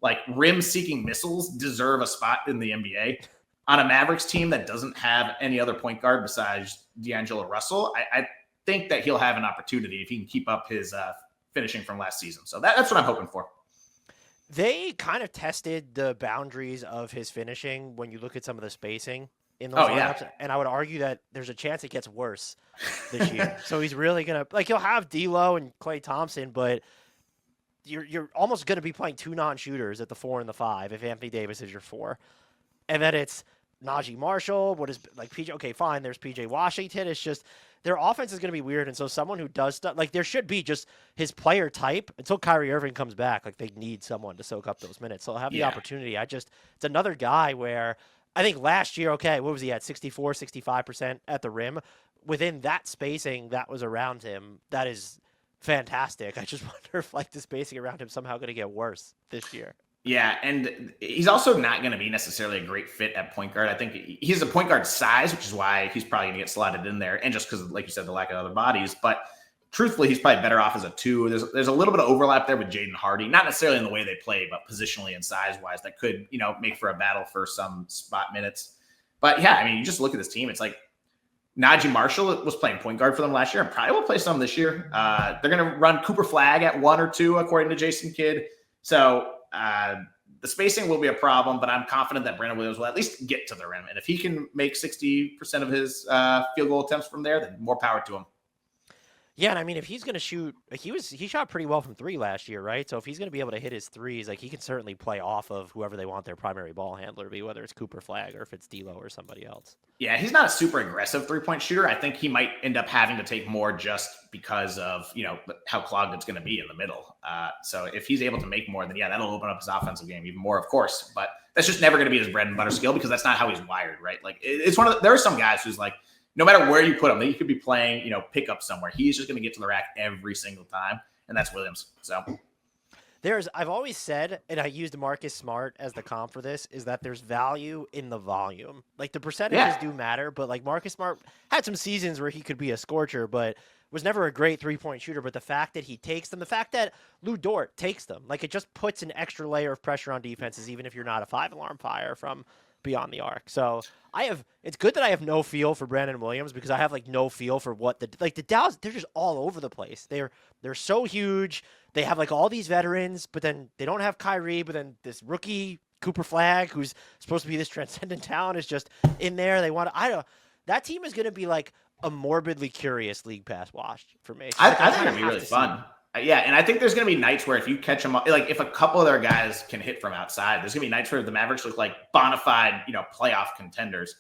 like rim-seeking missiles deserve a spot in the NBA. On a Mavericks team that doesn't have any other point guard besides D'Angelo Russell, think that he'll have an opportunity if he can keep up his finishing from last season. So that's what I'm hoping for. They kind of tested the boundaries of his finishing when you look at some of the spacing in those lineups, and I would argue that there's a chance it gets worse this year. So he's really going to, like, he'll have D'Lo and Klay Thompson, but you're almost going to be playing two non-shooters at the 4 and the 5 if Anthony Davis is your 4. And then it's Najee Marshall, what is, like, PJ, okay, fine, there's PJ Washington. It's just their offense is going to be weird, and so someone who does stuff, like, there should be just his player type until Kyrie Irving comes back. Like, they need someone to soak up those minutes. So they'll have the opportunity. It's another guy where I think last year, okay, what was he at, 64, 65% at the rim? Within that spacing that was around him, that is fantastic. I just wonder if, like, the spacing around him somehow going to get worse this year. Yeah, and he's also not going to be necessarily a great fit at point guard. I think he's a point guard size, which is why he's probably going to get slotted in there, and just because, like you said, the lack of other bodies. But truthfully, he's probably better off as a 2. There's a little bit of overlap there with Jaden Hardy, not necessarily in the way they play, but positionally and size-wise, that could, make for a battle for some spot minutes. But yeah, I mean, you just look at this team. It's like Najee Marshall was playing point guard for them last year and probably will play some this year. They're going to run Cooper Flagg at 1 or 2, according to Jason Kidd. So the spacing will be a problem, but I'm confident that Brandon Williams will at least get to the rim. And if he can make 60% of his field goal attempts from there, then more power to him. Yeah, and I mean, if he's going to shoot, he shot pretty well from 3 last year, right? So if he's going to be able to hit his threes, like, he can certainly play off of whoever they want their primary ball handler to be, whether it's Cooper Flagg or if it's D'Lo or somebody else. Yeah, he's not a super aggressive three-point shooter. I think he might end up having to take more just because of, how clogged it's going to be in the middle. So if he's able to make more, then that'll open up his offensive game even more, of course. But that's just never going to be his bread and butter skill because that's not how he's wired, right? Like, it's there are some guys who's like, no matter where you put him, he could be playing, pickup somewhere. He's just going to get to the rack every single time, and that's Williams. So I've always said, and I used Marcus Smart as the comp for this, is that there's value in the volume. Like, the percentages do matter, but, like, Marcus Smart had some seasons where he could be a scorcher, but was never a great three-point shooter. But the fact that he takes them, the fact that Lou Dort takes them, like, it just puts an extra layer of pressure on defenses, even if you're not a 5-alarm fire from beyond the arc. So it's good that I have no feel for Brandon Williams because I have, like, no feel for what the Dallas, they're just all over the place. They're so huge. They have, like, all these veterans, but then they don't have Kyrie, but then this rookie Cooper Flagg, who's supposed to be this transcendent talent, is just in there. That team is going to be like a morbidly curious league pass watch for me. I think it'll be really fun. Yeah, and I think there's going to be nights where if you catch them, like if a couple of their guys can hit from outside, there's going to be nights where the Mavericks look like bona fide, playoff contenders.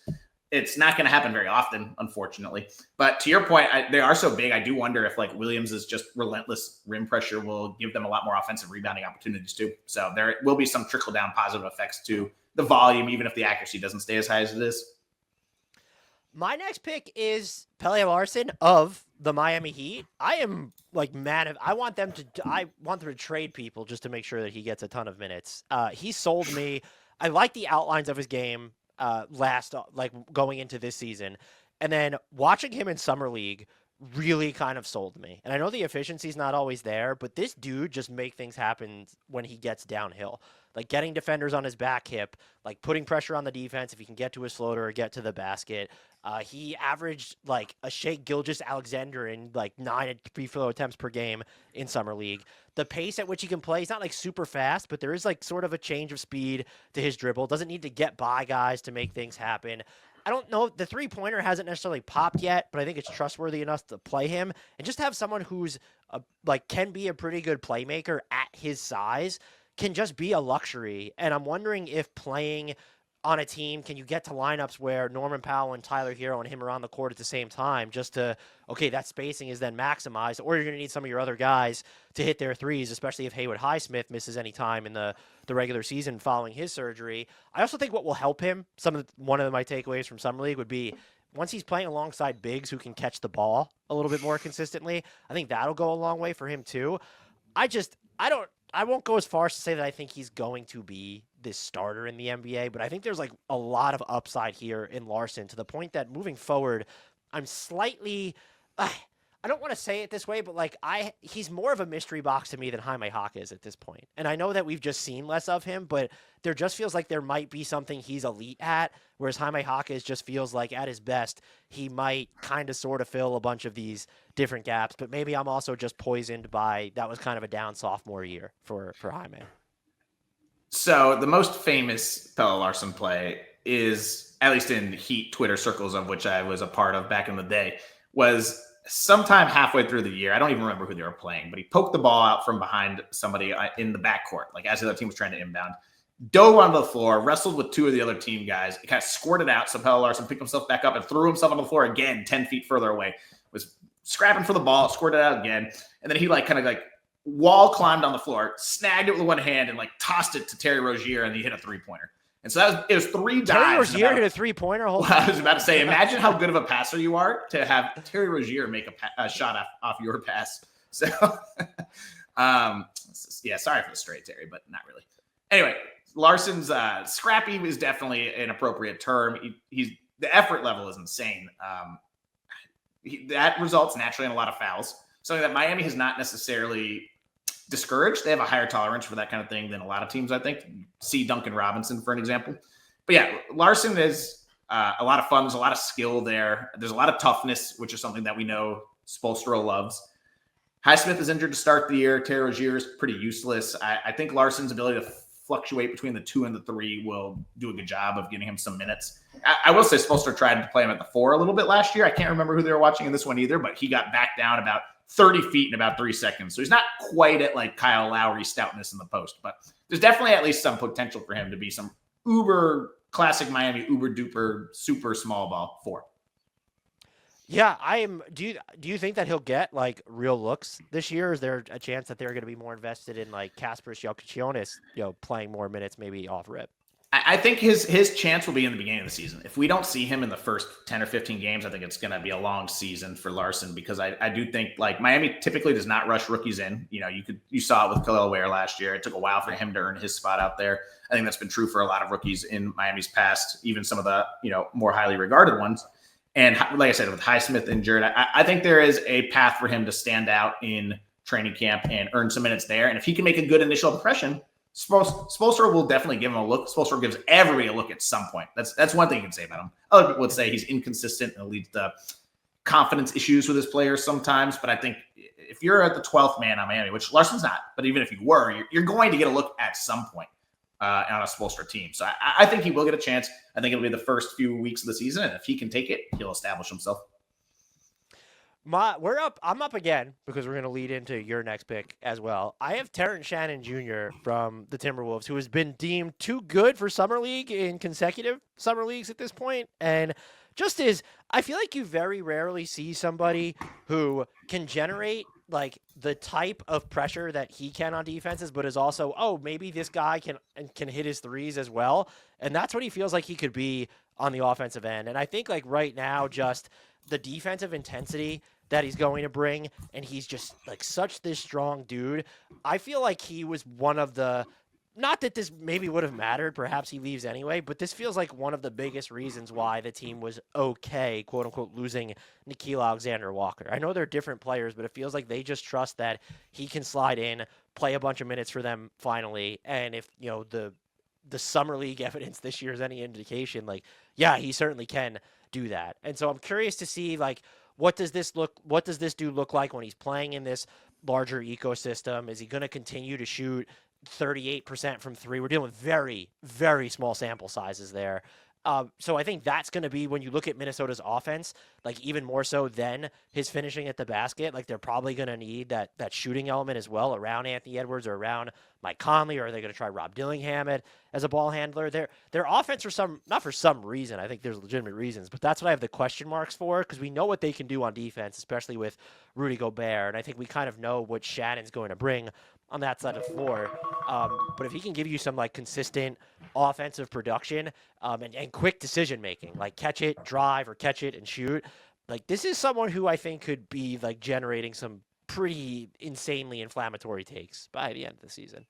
It's not going to happen very often, unfortunately. But to your point, they are so big. I do wonder if, like, Williams' is just relentless rim pressure will give them a lot more offensive rebounding opportunities too. So there will be some trickle down positive effects to the volume, even if the accuracy doesn't stay as high as it is. My next pick is Pelle Larsson of the Miami Heat. I am, like, I want them to trade people just to make sure that he gets a ton of minutes. He sold me. I like the outlines of his game going into this season. And then watching him in Summer League really kind of sold me. And I know the efficiency's not always there, but this dude just make things happen when he gets downhill. Like, getting defenders on his back hip, like, putting pressure on the defense if he can get to his floater or get to the basket. He averaged, like, a Shai Gilgeous-Alexander in, like, 9 free throw attempts per game in Summer League. The pace at which he can play, he's not, like, super fast, but there is, like, sort of a change of speed to his dribble. Doesn't need to get by guys to make things happen. I don't know. The three-pointer hasn't necessarily popped yet, but I think it's trustworthy enough to play him and just have someone who's, can be a pretty good playmaker at his size can just be a luxury. And I'm wondering if playing on a team, can you get to lineups where Norman Powell and Tyler Hero and him are on the court at the same time just to, okay, that spacing is then maximized, or you're going to need some of your other guys to hit their threes, especially if Haywood Highsmith misses any time in the regular season following his surgery. I also think what will help him, one of my takeaways from Summer League would be once he's playing alongside bigs who can catch the ball a little bit more consistently, I think that'll go a long way for him too. I won't go as far as to say that I think he's going to be this starter in the NBA, but I think there's, like, a lot of upside here in Larsson to the point that moving forward, I'm slightly I don't want to say it this way, but like he's more of a mystery box to me than Jaime Hawk is at this point. And I know that we've just seen less of him, but there just feels like there might be something he's elite at, whereas Jaime Hawk just feels like at his best, he might kind of sort of fill a bunch of these different gaps. But maybe I'm also just poisoned by that was kind of a down sophomore year for Jaime. So the most famous Pelle Larsson play is, at least in Heat Twitter circles of which I was a part of back in the day, was sometime halfway through the year. I don't even remember who they were playing, but he poked the ball out from behind somebody in the backcourt, like as the other team was trying to inbound, dove onto the floor, wrestled with two of the other team guys, kind of squirted out. So Pelle Larsson picked himself back up and threw himself on the floor again, 10 feet further away, was scrapping for the ball, squirted out again. And then he kind of wall climbed on the floor, snagged it with one hand and tossed it to Terry Rozier, and he hit a 3-pointer. And so it was 3 dives. Terry Rozier hit a 3-pointer. I was about to say, imagine how good of a passer you are to have Terry Rozier make a shot off your pass. So, yeah, sorry for the straight, Terry, but not really. Anyway, Larsson's scrappy is definitely an appropriate term. The effort level is insane. That results naturally in a lot of fouls. Something that Miami has not necessarily discouraged. They have a higher tolerance for that kind of thing than a lot of teams, I think. See Duncan Robinson, for an example. But yeah, Larsson is a lot of fun. There's a lot of skill there. There's a lot of toughness, which is something that we know Spoelstra loves. Highsmith is injured to start the year. Terry Rozier is pretty useless. I think Larsson's ability to fluctuate between the 2 and the 3 will do a good job of getting him some minutes. I will say Spoelstra tried to play him at the 4 a little bit last year. I can't remember who they were watching in this one either, but he got back down about 30 feet in about 3 seconds. So he's not quite at Kyle Lowry stoutness in the post, but there's definitely at least some potential for him to be some uber classic Miami, uber duper, super small ball 4. Yeah, do you think that he'll get real looks this year? Is there a chance that they're going to be more invested in Kasparis Jokic, playing more minutes maybe off rip? I think his chance will be in the beginning of the season. If we don't see him in the first 10 or 15 games, I think it's going to be a long season for Larsson, because I do think Miami typically does not rush rookies in. You saw it with Khalil Ware last year. It took a while for him to earn his spot out there. I think that's been true for a lot of rookies in Miami's past, even some of the more highly regarded ones. And like I said, with Highsmith injured, I think there is a path for him to stand out in training camp and earn some minutes there. And if he can make a good initial impression, Spoelstra will definitely give him a look. Spoelstra gives everybody a look at some point. That's one thing you can say about him. Other people would say he's inconsistent and leads to confidence issues with his players sometimes. But I think if you're at the 12th man on Miami, which Larsson's not, but even if you were, you're going to get a look at some point on a Spoelstra team. So I think he will get a chance. I think it'll be the first few weeks of the season. And if he can take it, he'll establish himself. I'm up again because we're going to lead into your next pick as well. I have Terrence Shannon Jr. from the Timberwolves, who has been deemed too good for Summer League in consecutive Summer Leagues at this point. And I feel like you very rarely see somebody who can generate the type of pressure that he can on defenses, but is also, maybe this guy can hit his threes as well. And that's what he feels like he could be on the offensive end. And I think right now, just the defensive intensity that he's going to bring, and he's just such this strong dude. I feel like he was one of the, not that this maybe would have mattered, perhaps he leaves anyway, but this feels like one of the biggest reasons why the team was okay, quote unquote, losing Nickeil Alexander-Walker. I know they're different players, but it feels like they just trust that he can slide in, play a bunch of minutes for them finally, and if the Summer League evidence this year is any indication, he certainly can do that. And so I'm curious to see what does this dude look like when he's playing in this larger ecosystem? Is he going to continue to shoot 38% from 3? We're dealing with very, very small sample sizes there. So I think that's going to be, when you look at Minnesota's offense, even more so than his finishing at the basket, they're probably going to need that shooting element as well around Anthony Edwards or around Mike Conley, or are they going to try Rob Dillingham as a ball handler? Their offense, not for some reason, I think there's legitimate reasons, but that's what I have the question marks for, because we know what they can do on defense, especially with Rudy Gobert, and I think we kind of know what Shannon's going to bring on that side of the floor. But if he can give you some consistent offensive production and quick decision making, catch it, drive, or catch it and shoot, this is someone who I think could be generating some pretty insanely inflammatory takes by the end of the season.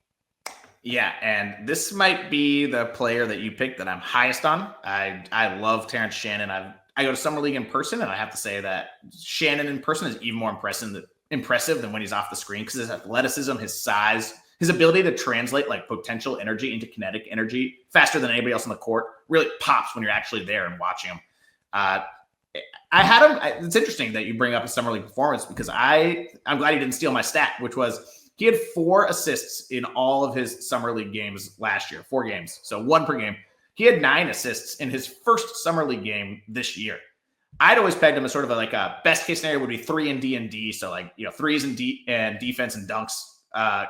Yeah, and this might be the player that you picked that I'm highest on. I love Terrence Shannon. I go to Summer League in person, and I have to say that Shannon in person is even more impressive than when he's off the screen, because his athleticism, his size, his ability to translate like potential energy into kinetic energy faster than anybody else on the court really pops when you're actually there and watching him. I had him. It's interesting that you bring up a Summer League performance, because I'm glad he didn't steal my stat, which was he had 4 assists in all of his Summer League games last year, 4 games, so 1 per game. He had 9 assists in his first Summer League game this year. I'd always pegged him as sort of like a best case scenario would be 3 and D and D, so like threes and D and defense and dunks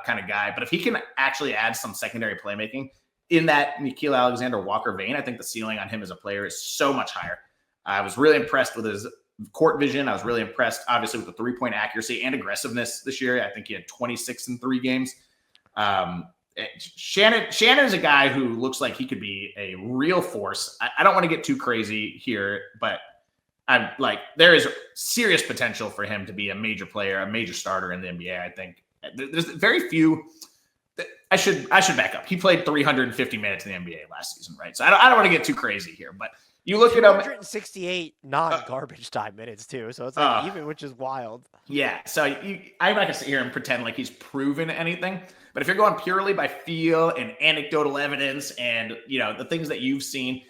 kind of guy. But if he can actually add some secondary playmaking in that Nickeil Alexander-Walker vein, I think the ceiling on him as a player is so much higher. I was really impressed with his court vision. I was really impressed, obviously, with the 3-point accuracy and aggressiveness this year. I think he had 26 in 3 games. Shannon is a guy who looks like he could be a real force. I don't want to get too crazy here, but I'm like, there is serious potential for him to be a major player, a major starter in the NBA. I think there's very few. I should back up. He played 350 minutes in the NBA last season, right? So I don't want to get too crazy here, but you look at him. 168 non-garbage time minutes too, so it's like even, which is wild. Yeah, so I'm not gonna sit here and pretend like he's proven anything, but if you're going purely by feel and anecdotal evidence and the things that you've seen,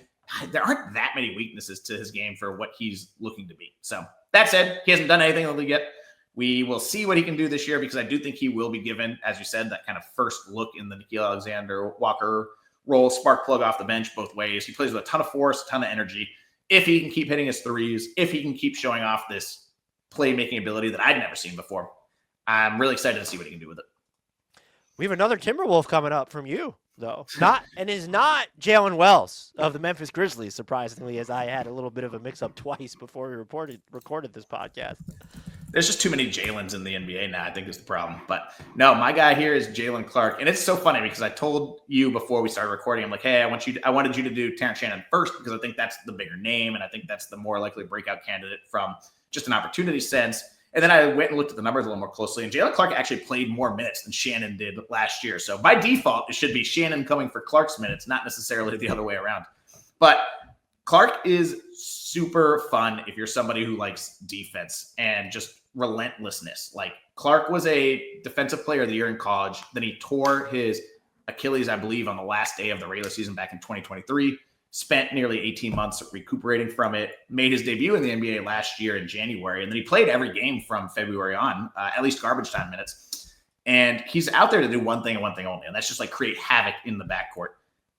there aren't that many weaknesses to his game for what he's looking to be. So that said, he hasn't done anything in the league yet. We will see what he can do this year, because I do think he will be given, as you said, that kind of first look in the Nickeil Alexander-Walker role, spark plug off the bench both ways. He plays with a ton of force, a ton of energy. If he can keep hitting his threes, if he can keep showing off this playmaking ability that I'd never seen before, I'm really excited to see what he can do with it. We have another Timberwolf coming up from you, though. Is not Jalen Wells of the Memphis Grizzlies, surprisingly, as I had a little bit of a mix-up twice before we recorded this podcast. There's just too many Jalen's in the NBA now, I think, is the problem. But no, my guy here is Jaylen Clark. And it's so funny because I told you before we started recording, I'm like, hey, I wanted you to do Terrence Shannon first, because I think that's the bigger name, and I think that's the more likely breakout candidate from just an opportunity sense. And then I went and looked at the numbers a little more closely, and Jaylen Clark actually played more minutes than Shannon did last year. So by default, it should be Shannon coming for Clark's minutes, not necessarily the other way around. But Clark is super fun if you're somebody who likes defense and just relentlessness. Like, Clark was a defensive player of the year in college. Then he tore his Achilles, I believe, on the last day of the regular season back in 2023. Spent nearly 18 months recuperating from it, made his debut in the NBA last year in January, and then he played every game from February on, at least garbage time minutes. And he's out there to do one thing and one thing only, and that's just like create havoc in the backcourt.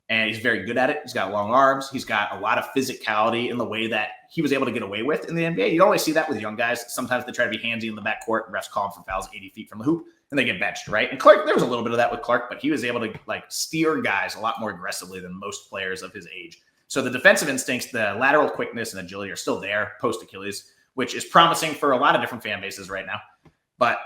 And he's very good at it. He's got long arms. He's got a lot of physicality in the way that he was able to get away with in the NBA. You don't always see that with young guys. Sometimes they try to be handsy in the backcourt, and refs call them for fouls 80 feet from the hoop, and they get benched, right? And Clark, there was a little bit of that with Clark, but he was able to like steer guys a lot more aggressively than most players of his age. So the defensive instincts, the lateral quickness and agility are still there post-Achilles, which is promising for a lot of different fan bases right now. But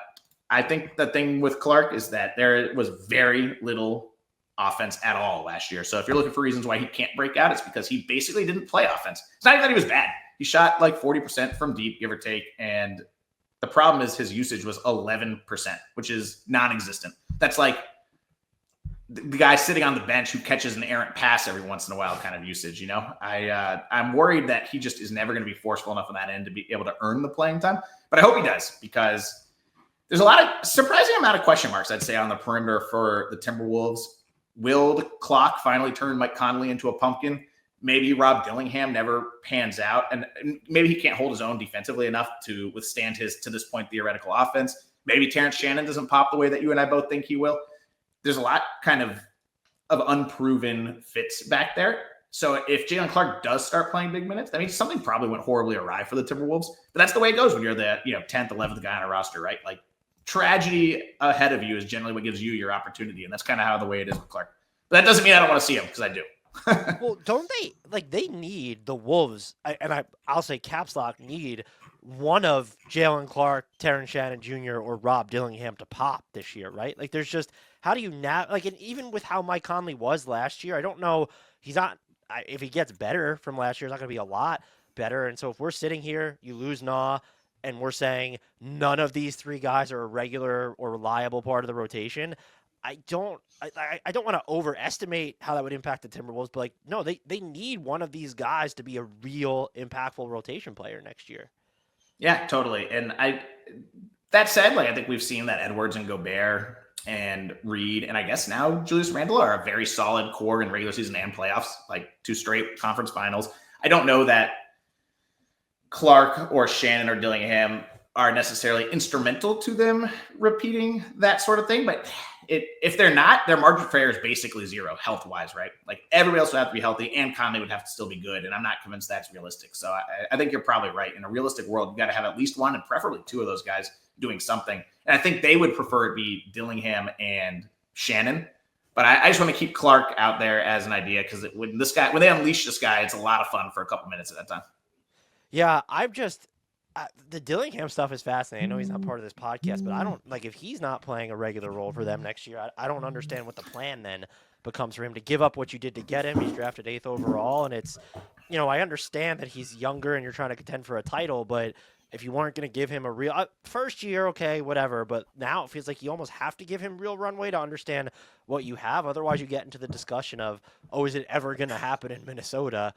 I think the thing with Clark is that there was very little offense at all last year. So if you're looking for reasons why he can't break out, it's because he basically didn't play offense. It's not even that he was bad. He shot like 40% from deep, give or take. And the problem is his usage was 11%, which is non-existent. That's like the guy sitting on the bench who catches an errant pass every once in a while kind of usage, I'm worried that he just is never going to be forceful enough on that end to be able to earn the playing time. But I hope he does, because there's a lot of surprising amount of question marks, I'd say, on the perimeter for the Timberwolves. Will the clock finally turn Mike Conley into a pumpkin? Maybe Rob Dillingham never pans out, and maybe he can't hold his own defensively enough to withstand his, to this point, theoretical offense. Maybe Terrence Shannon doesn't pop the way that you and I both think he will. There's a lot kind of unproven fits back there. So if Jaylen Clark does start playing big minutes, that means something probably went horribly awry for the Timberwolves. But that's the way it goes when you're the 10th, 11th guy on a roster, right? Like, tragedy ahead of you is generally what gives you your opportunity, and that's kind of how the way it is with Clark. But that doesn't mean I don't want to see him, because I do. Well, don't they need the Wolves, I'll say caps lock, need one of Jaylen Clark, Terrence Shannon Jr., or Rob Dillingham to pop this year, right? Like, there's just, how do you now, like, and even with how Mike Conley was last year, I don't know, he's not, if he gets better from last year, it's not going to be a lot better. And so if we're sitting here, you lose Nah, and we're saying none of these three guys are a regular or reliable part of the rotation, I don't want to overestimate how that would impact the Timberwolves, but like, no, they need one of these guys to be a real impactful rotation player next year. Yeah, totally. And that said, like I think we've seen that Edwards and Gobert and Reed, and I guess now Julius Randle are a very solid core in regular season and playoffs, like 2 straight conference finals. I don't know that Clark or Shannon or Dillingham are necessarily instrumental to them repeating that sort of thing, but if they're not, their margin for error is basically zero health-wise, right? Like everybody else would have to be healthy, and Conley would have to still be good, and I'm not convinced that's realistic. So I think you're probably right. In a realistic world, you got to have at least one and preferably 2 of those guys doing something. And I think they would prefer it be Dillingham and Shannon. But I just want to keep Clark out there as an idea because when they unleash this guy, it's a lot of fun for a couple minutes at that time. Yeah, the Dillingham stuff is fascinating. I know he's not part of this podcast, but I don't like if he's not playing a regular role for them next year. I don't understand what the plan then becomes for him to give up what you did to get him. He's drafted 8th overall, and it's, I understand that he's younger and you're trying to contend for a title, but if you weren't going to give him a real first year, okay, whatever. But now it feels like you almost have to give him real runway to understand what you have. Otherwise, you get into the discussion of, oh, is it ever going to happen in Minnesota?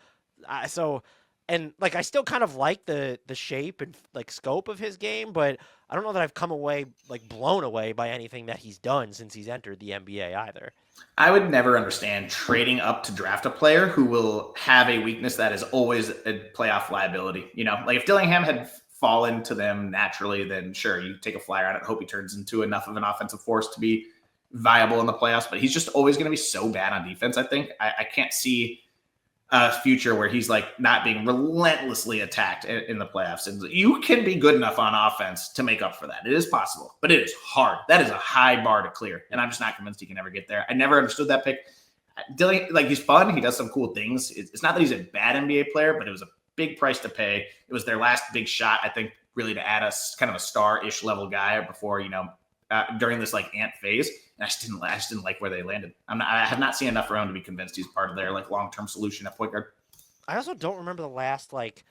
And like I still kind of like the shape and like scope of his game, but I don't know that I've come away like blown away by anything that he's done since he's entered the NBA either. I would never understand trading up to draft a player who will have a weakness that is always a playoff liability. Like if Dillingham had fallen to them naturally, then sure, you take a flyer on it, hope he turns into enough of an offensive force to be viable in the playoffs, but he's just always going to be so bad on defense. I think I can't see a future where he's like not being relentlessly attacked in the playoffs. And you can be good enough on offense to make up for that. It is possible, but it is hard. That is a high bar to clear. And I'm just not convinced he can ever get there. I never understood that pick. Dilly, like he's fun. He does some cool things. It's not that he's a bad NBA player, but it was a big price to pay. It was their last big shot, I think, really to add us kind of a star-ish level guy before, during this like Ant phase. And I just didn't like where they landed. I have not seen enough around to be convinced he's part of their like long-term solution at point guard. I also don't remember the last like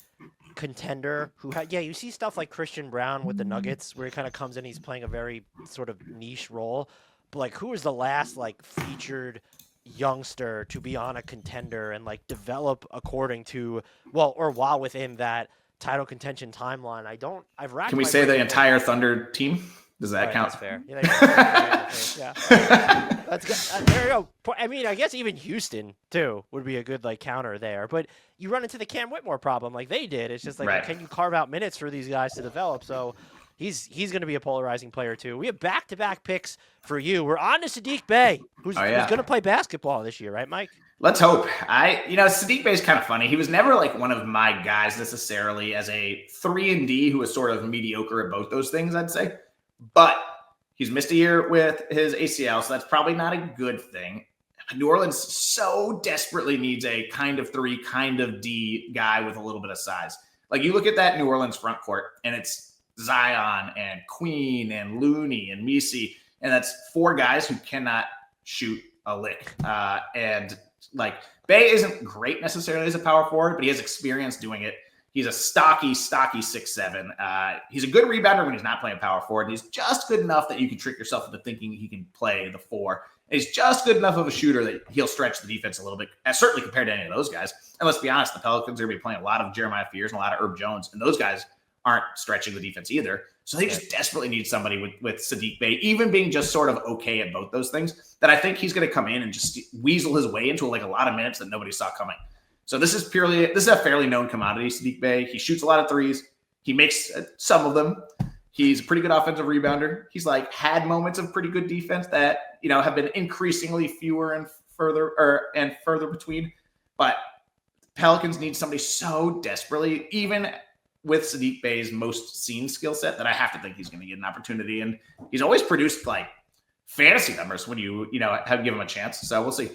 contender who had, you see stuff like Christian Brown with the Nuggets where he kind of comes in, he's playing a very sort of niche role. But like, who was the last like featured youngster to be on a contender and like develop according to, while within that title contention timeline? Can we say the entire Thunder team? Does that count? That's fair. Yeah. That's good. There you go. I mean, I guess even Houston too would be a good like counter there. But you run into the Cam Whitmore problem like they did. It's just like, right. Can you carve out minutes for these guys to develop? So he's going to be a polarizing player too. We have back-to-back picks for you. We're on to Saddiq Bey, who's going to play basketball this year, right, Mike? Let's hope. Saddiq Bey is kind of funny. He was never like one of my guys necessarily as a 3-and-D who was sort of mediocre at both those things, I'd say. But he's missed a year with his ACL, so that's probably not a good thing. New Orleans so desperately needs a kind of 3, kind of D guy with a little bit of size. Like you look at that New Orleans front court, and it's Zion and Queen and Looney and Misi, and that's 4 guys who cannot shoot a lick. And like Bey isn't great necessarily as a power forward, but he has experience doing it. He's a stocky 6'7". He's a good rebounder when he's not playing power forward. He's just good enough that you can trick yourself into thinking he can play the 4. And he's just good enough of a shooter that he'll stretch the defense a little bit, certainly compared to any of those guys. And let's be honest, the Pelicans are going to be playing a lot of Jeremiah Fears and a lot of Herb Jones, and those guys aren't stretching the defense either. So they just desperately need somebody with Saddiq Bey, even being just sort of okay at both those things, that I think he's going to come in and just weasel his way into like a lot of minutes that nobody saw coming. So this is a fairly known commodity, Saddiq Bey. He shoots a lot of threes. He makes some of them. He's a pretty good offensive rebounder. He's like had moments of pretty good defense that, have been increasingly fewer and further between. But Pelicans need somebody so desperately, even with Saddiq Bey's most seen skill set, that I have to think he's going to get an opportunity. And he's always produced like fantasy numbers when you have give him a chance. So we'll see.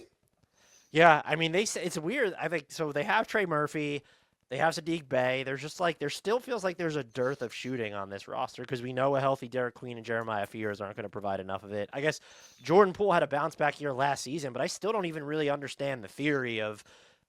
Yeah, I mean, they say it's weird. I think so. They have Trey Murphy, they have Saddiq Bey. There's just like there still feels like there's a dearth of shooting on this roster because we know a healthy Derek Queen and Jeremiah Fears aren't going to provide enough of it. I guess Jordan Poole had a bounce back year last season, but I still don't even really understand the theory of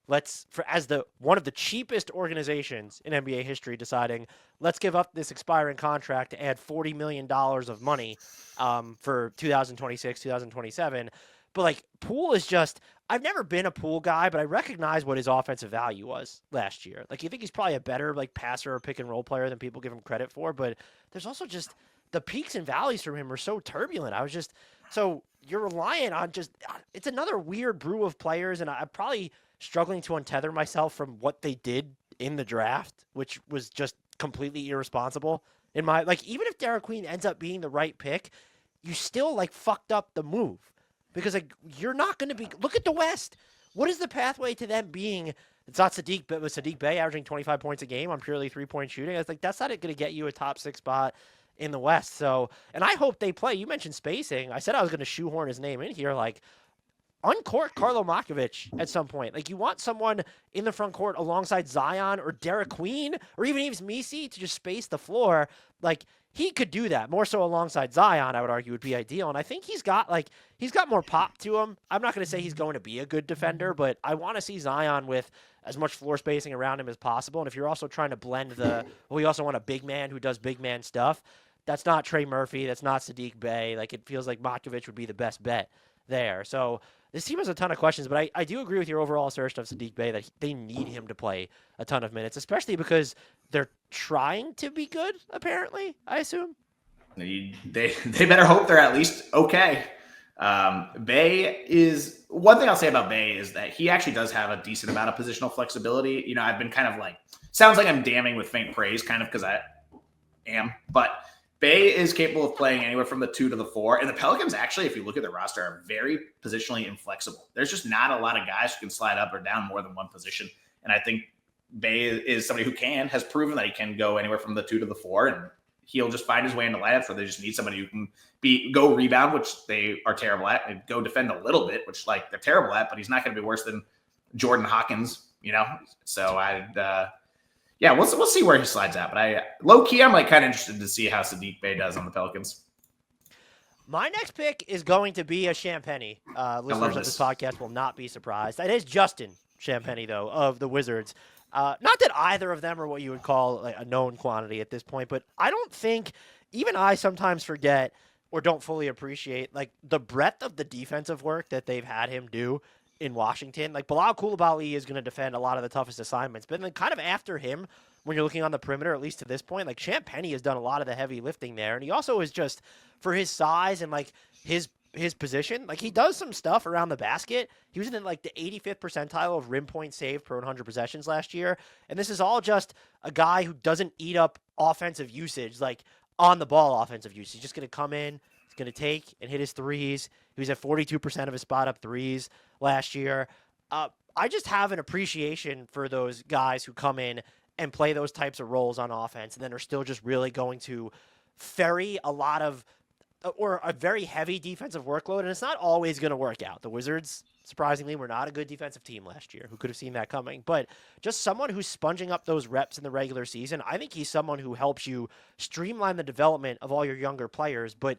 one of the cheapest organizations in NBA history deciding, let's give up this expiring contract to add $40 million of money for 2026, 2027. But like Poole is just, I've never been a Poole guy, but I recognize what his offensive value was last year. Like you think he's probably a better like passer or pick and roll player than people give him credit for, but there's also just the peaks and valleys from him are so turbulent. So you're reliant on it's another weird brew of players, and I'm probably struggling to untether myself from what they did in the draft, which was just completely irresponsible. Even if Derek Queen ends up being the right pick, you still like fucked up the move because like you're not going to be. Look at the West. What is the pathway to them being? It's not Saddiq, but with Saddiq Bey averaging 25 points a game on purely 3-point shooting. It's like that's not going to get you a top 6 spot in the West. So, and I hope they play. You mentioned spacing. I said I was going to shoehorn his name in here. Like, uncourt Karlo Mokovic at some point. Like, you want someone in the front court alongside Zion or Derek Queen or even Yves Missi to just space the floor. Like, he could do that. More so alongside Zion, I would argue, would be ideal. And I think he's got more pop to him. I'm not going to say he's going to be a good defender, but I want to see Zion with as much floor spacing around him as possible. And if you're also trying to blend we also want a big man who does big man stuff. That's not Trey Murphy. That's not Saddiq Bey. Like, it feels like Mokovic would be the best bet there. So this team has a ton of questions, but I do agree with your overall assertion of Saddiq Bey that they need him to play a ton of minutes, especially because they're trying to be good, apparently, I assume. They better hope they're at least okay. Bey is – one thing I'll say about Bey is that he actually does have a decent amount of positional flexibility. You know, I've been kind of like – sounds like I'm damning with faint praise kind of because I am, but – Bey is capable of playing anywhere from the 2 to the 4. And the Pelicans, actually, if you look at the roster, are very positionally inflexible. There's just not a lot of guys who can slide up or down more than one position. And I think Bey is somebody who has proven that he can go anywhere from the 2 to the 4. And he'll just find his way into lineups where they just need somebody who can go rebound, which they are terrible at, and go defend a little bit, which like they're terrible at, but he's not going to be worse than Jordan Hawkins, you know? So yeah, we'll see where he slides out. But low-key, I'm like kind of interested to see how Saddiq Bey does on the Pelicans. My next pick is going to be a Champagnie. Listeners of this podcast will not be surprised. That is Justin Champagnie, though, of the Wizards. Not that either of them are what you would call like a known quantity at this point, but I don't think, even I sometimes forget or don't fully appreciate like the breadth of the defensive work that they've had him do in Washington. Like, Bilal Coulibaly is going to defend a lot of the toughest assignments, but then kind of after him, when you're looking on the perimeter, at least to this point, like Champagnie has done a lot of the heavy lifting there. And he also is just, for his size and like his position, like he does some stuff around the basket. He was in like the 85th percentile of rim point saved per 100 possessions last year. And this is all just a guy who doesn't eat up offensive usage, like on the ball offensive usage. He's just going to come in, he's going to take and hit his threes. He was at 42% of his spot up threes last year. I just have an appreciation for those guys who come in and play those types of roles on offense and then are still just really going to ferry a lot of or a very heavy defensive workload, and it's not always going to work out. The Wizards, surprisingly, were not a good defensive team last year. Who could have seen that coming? But just someone who's sponging up those reps in the regular season, I think he's someone who helps you streamline the development of all your younger players. But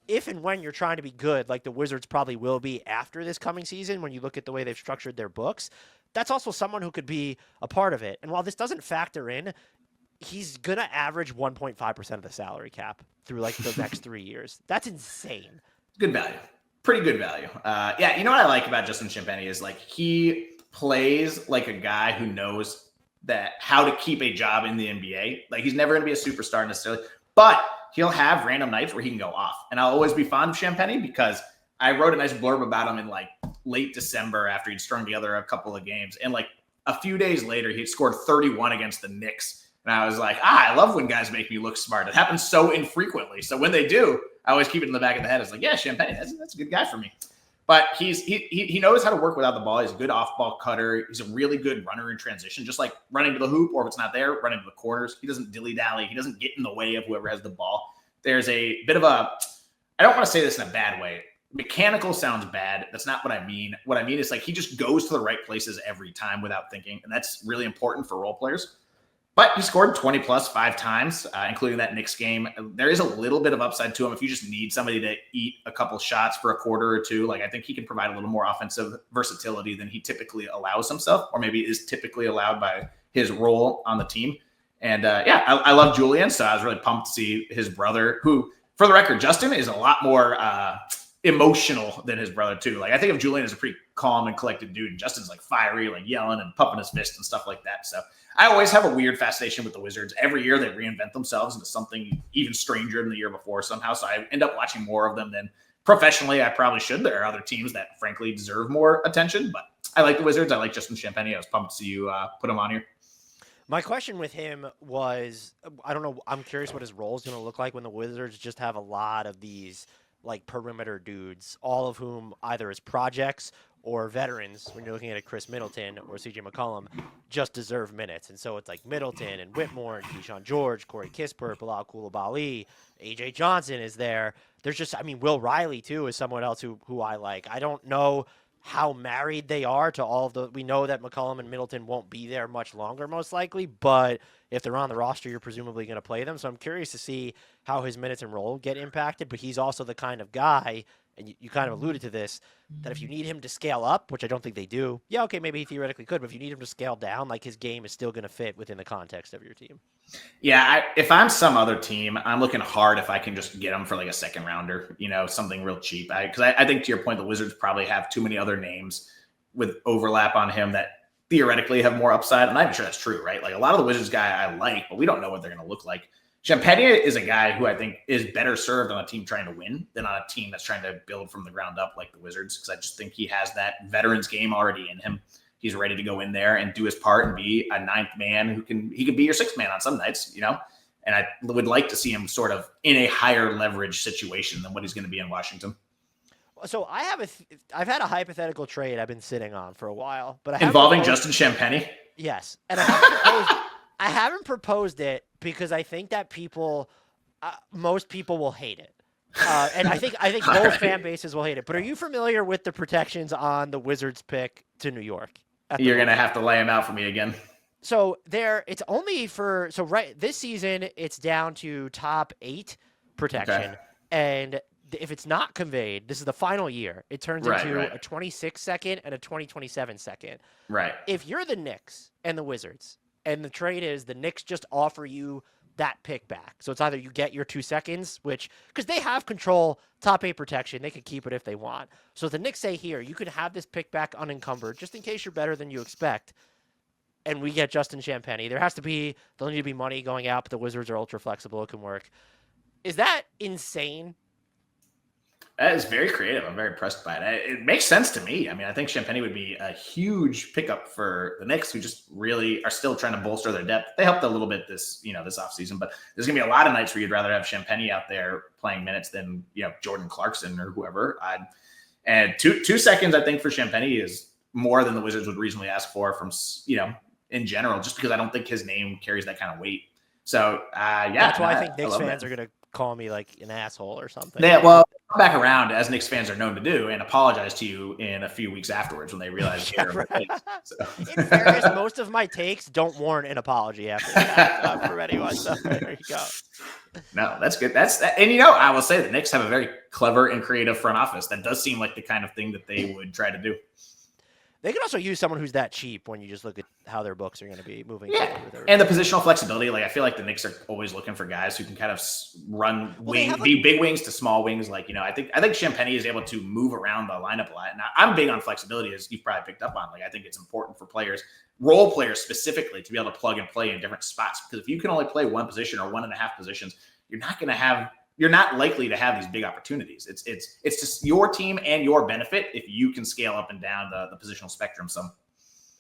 if and when you're trying to be good, like the Wizards probably will be after this coming season, when you look at the way they've structured their books, that's also someone who could be a part of it. And while this doesn't factor in, he's going to average 1.5% of the salary cap through like the next 3 years. That's insane. Good value. Pretty good value. Yeah, you know what I like about Justin Champagnie is like he plays like a guy who knows that how to keep a job in the NBA. Like he's never going to be a superstar necessarily, but he'll have random nights where he can go off. And I'll always be fond of Champagnie because I wrote a nice blurb about him in like late December after he'd strung together a couple of games. And like a few days later, he'd scored 31 against the Knicks. And I was like, I love when guys make me look smart. It happens so infrequently. So when they do, I always keep it in the back of the head. It's like, yeah, Champagnie, that's a good guy for me. But he knows how to work without the ball. He's a good off-ball cutter. He's a really good runner in transition, just like running to the hoop, or if it's not there, running to the corners. He doesn't dilly-dally. He doesn't get in the way of whoever has the ball. There's a bit of a – I don't want to say this in a bad way. Mechanical sounds bad. That's not what I mean. What I mean is like he just goes to the right places every time without thinking, and that's really important for role players. But he scored 20 plus 5 times, including that Knicks game. There is a little bit of upside to him if you just need somebody to eat a couple shots for a quarter or two. Like, I think he can provide a little more offensive versatility than he typically allows himself, or maybe is typically allowed by his role on the team. And I love Julian, so I was really pumped to see his brother, who, for the record, Justin is a lot more emotional than his brother too. Like, I think of Julian as a pretty calm and collected dude, and Justin's like fiery, like yelling and pumping his fist and stuff like that. So I always have a weird fascination with the Wizards. Every year they reinvent themselves into something even stranger than the year before somehow. So I end up watching more of them than professionally I probably should. There are other teams that frankly deserve more attention, but I like the Wizards. I like Justin Champagnie. I was pumped to see you put him on here. My question with him was, I don't know, I'm curious what his role is going to look like when the Wizards just have a lot of these like perimeter dudes, all of whom either as projects or veterans, when you're looking at a Chris Middleton or CJ McCollum, just deserve minutes. And so it's like Middleton and Whitmore and Keyshawn George, Corey Kispert, Bilal Coulibaly, AJ Johnson is there. There's just, I mean, Will Riley too is someone else who I like. I don't know how married they are to all of the, we know that McCollum and Middleton won't be there much longer, most likely, but if they're on the roster, you're presumably going to play them. So I'm curious to see how his minutes and role get impacted, but he's also the kind of guy, and you kind of alluded to this, that if you need him to scale up, which I don't think they do, yeah, okay, maybe he theoretically could, but if you need him to scale down, like his game is still going to fit within the context of your team. Yeah, if I'm some other team, I'm looking hard if I can just get him for like a second rounder, something real cheap. Because I think to your point, the Wizards probably have too many other names with overlap on him that theoretically have more upside. I'm not even sure that's true, right? Like a lot of the Wizards guy I like, but we don't know what they're going to look like. Champagnie is a guy who I think is better served on a team trying to win than on a team that's trying to build from the ground up like the Wizards, because I just think he has that veterans game already in him. He's ready to go in there and do his part and be a ninth man he could be your sixth man on some nights, and I would like to see him sort of in a higher leverage situation than what he's going to be in Washington. So I've had a hypothetical trade I've been sitting on for a while, but involving Justin Champagnie. Yes. And I haven't proposed it because I think that most people will hate it. And I think both fan bases will hate it. But are you familiar with the protections on the Wizards pick to New York? You're going to have to lay them out for me again. So it's only right this season, it's down to top 8 protection. Okay. And if it's not conveyed, this is the final year, it turns into a 26 second and a 2027 second. Right. If you're the Knicks and the Wizards, and the trade is the Knicks just offer you that pick back. So it's either you get your 2 seconds, because they have control, top 8 protection. They could keep it if they want. So the Knicks say, here, you can have this pick back unencumbered, just in case you're better than you expect. And we get Justin Champagnie. There'll need to be money going out, but the Wizards are ultra flexible. It can work. Is that insane? That is very creative. I'm very impressed by it. It makes sense to me. I mean, I think Champagnie would be a huge pickup for the Knicks, who just really are still trying to bolster their depth. They helped a little bit this offseason, but there's going to be a lot of nights where you'd rather have Champagnie out there playing minutes than, Jordan Clarkson or whoever. And 2 seconds, I think, for Champagnie is more than the Wizards would reasonably ask for from, in general, just because I don't think his name carries that kind of weight. So, That's why I think Knicks fans are going to call me like an asshole or something. Well, come back around, as Knicks fans are known to do, and apologize to you in a few weeks afterwards when they realize So. In fairness, most of my takes don't warrant an apology after that from anyone. So there you go. No, that's good. And I will say the Knicks have a very clever and creative front office. That does seem like the kind of thing that they would try to do. They could also use someone who's that cheap when you just look at how their books are going to be moving. Yeah, and the positional flexibility. Like, I feel like the Knicks are always looking for guys who can kind of run be big wings to small wings. Like, I think Champagnie is able to move around the lineup a lot. Now, I'm big on flexibility, as you've probably picked up on. Like, I think it's important for role players specifically, to be able to plug and play in different spots. Because if you can only play one position or 1.5 positions, you're not likely to have these big opportunities. It's just your team and your benefit if you can scale up and down the positional spectrum some.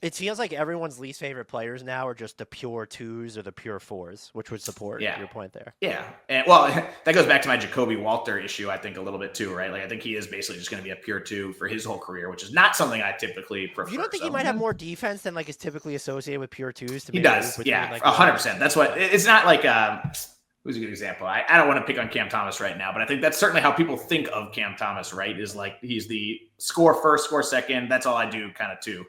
It feels like everyone's least favorite players now are just the pure 2s or the pure 4s, which would support your point there. Yeah. And that goes back to my Jacoby Walter issue, I think, a little bit too, right? Like, I think he is basically just going to be a pure 2 for his whole career, which is not something I typically prefer. You don't think he might have more defense than is typically associated with pure 2s? He does. Yeah. 100%. That's what it's not like, who's a good example? I don't want to pick on Cam Thomas right now, but I think that's certainly how people think of Cam Thomas, right? Is like, he's the score first, score second. That's all I do kind of too.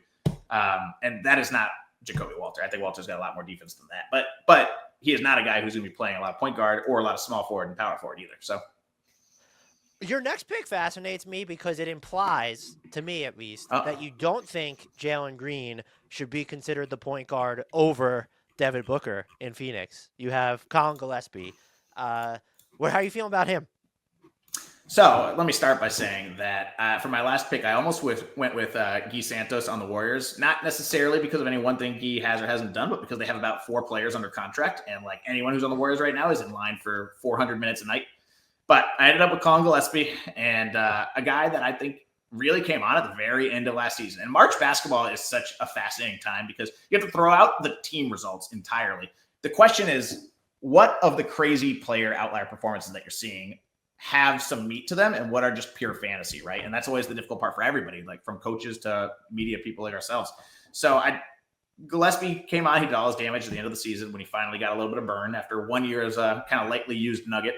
And that is not Jacoby Walter. I think Walter's got a lot more defense than that. But he is not a guy who's going to be playing a lot of point guard or a lot of small forward and power forward either. So your next pick fascinates me because it implies, to me at least, that you don't think Jalen Green should be considered the point guard over Devin Booker in Phoenix. You have Collin Gillespie. How are you feeling about him? So let me start by saying that for my last pick, I almost went with Guy Santos on the Warriors, not necessarily because of any one thing Guy has or hasn't done, but because they have about 4 players under contract. And like anyone who's on the Warriors right now is in line for 400 minutes a night. But I ended up with Collin Gillespie and a guy that I think really came on at the very end of last season. And March basketball is such a fascinating time because you have to throw out the team results entirely. The question is, what of the crazy player outlier performances that you're seeing have some meat to them and what are just pure fantasy, right? And that's always the difficult part for everybody, like from coaches to media people like ourselves. So Gillespie came on, he did all his damage at the end of the season when he finally got a little bit of burn after 1 year as a kind of lightly used nugget.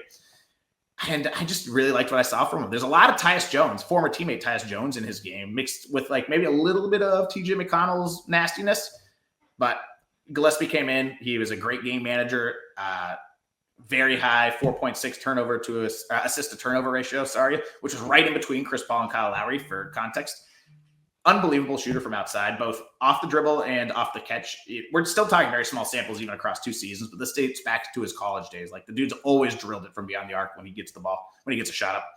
And I just really liked what I saw from him. There's a lot of Tyus Jones, former teammate Tyus Jones in his game, mixed with like maybe a little bit of TJ McConnell's nastiness. But Gillespie came in. He was a great game manager, very high 4.6 turnover to assist to turnover ratio, which was right in between Chris Paul and Kyle Lowry for context. Unbelievable shooter from outside, both off the dribble and off the catch. We're still talking very small samples even across 2 seasons, but this dates back to his college days. Like the dude's always drilled it from beyond the arc when he gets the ball, when he gets a shot up.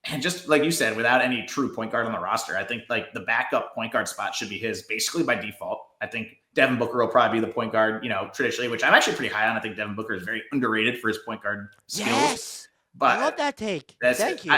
And just like you said, without any true point guard on the roster, I think like the backup point guard spot should be his basically by default. I think Devin Booker will probably be the point guard, traditionally, which I'm actually pretty high on. I think Devin Booker is very underrated for his point guard skills. Yes, but I love that take. Thank you.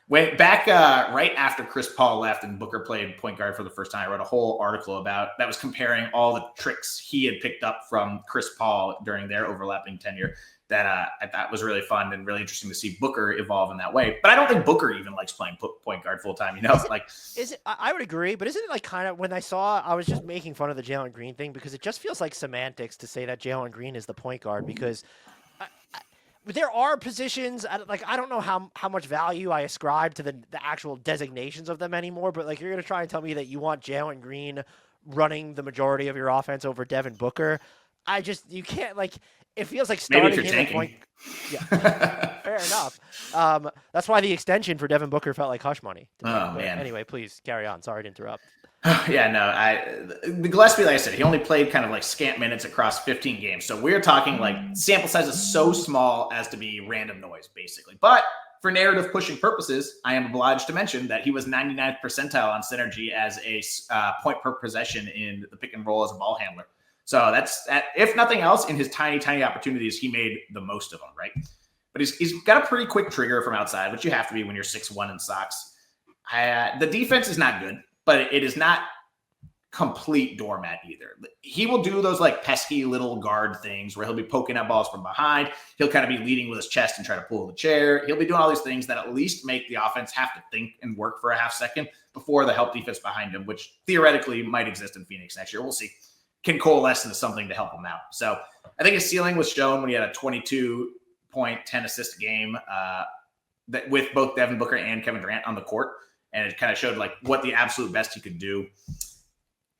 Went back right after Chris Paul left and Booker played point guard for the first time. I wrote a whole article that was comparing all the tricks he had picked up from Chris Paul during their overlapping tenure that I thought was really fun and really interesting to see Booker evolve in that way. But I don't think Booker even likes playing point guard full time. I would agree, but isn't it like kind of when I was just making fun of the Jalen Green thing because it just feels like semantics to say that Jalen Green is the point guard because there are positions, I don't know how much value I ascribe to the actual designations of them anymore, but like you're going to try and tell me that you want Jalen Green running the majority of your offense over Devin Booker. You can't it feels like starting him at point. Yeah, fair enough. That's why the extension for Devin Booker felt like hush money. Man. Anyway, please carry on. Sorry to interrupt. Yeah, no, the Gillespie, like I said, he only played kind of like scant minutes across 15 games. So we're talking like sample size is so small as to be random noise, basically. But for narrative pushing purposes, I am obliged to mention that he was 99th percentile on synergy as a point per possession in the pick and roll as a ball handler. So that's, if nothing else, in his tiny opportunities, he made the most of them, right? But he's got a pretty quick trigger from outside, which you have to be when you're 6'1" in socks. The defense is not good, but it is not complete doormat either. He will do those like pesky little guard things where he'll be poking at balls from behind. He'll kind of be leading with his chest and try to pull the chair. He'll be doing all these things that at least make the offense have to think and work for a half second before the help defense behind him, which theoretically might exist in Phoenix next year. We'll see. Can coalesce into something to help him out. So I think his ceiling was shown when he had a 22-point, 10-assist game that with both Devin Booker and Kevin Durant on the court. And it kind of showed like what the absolute best he could do.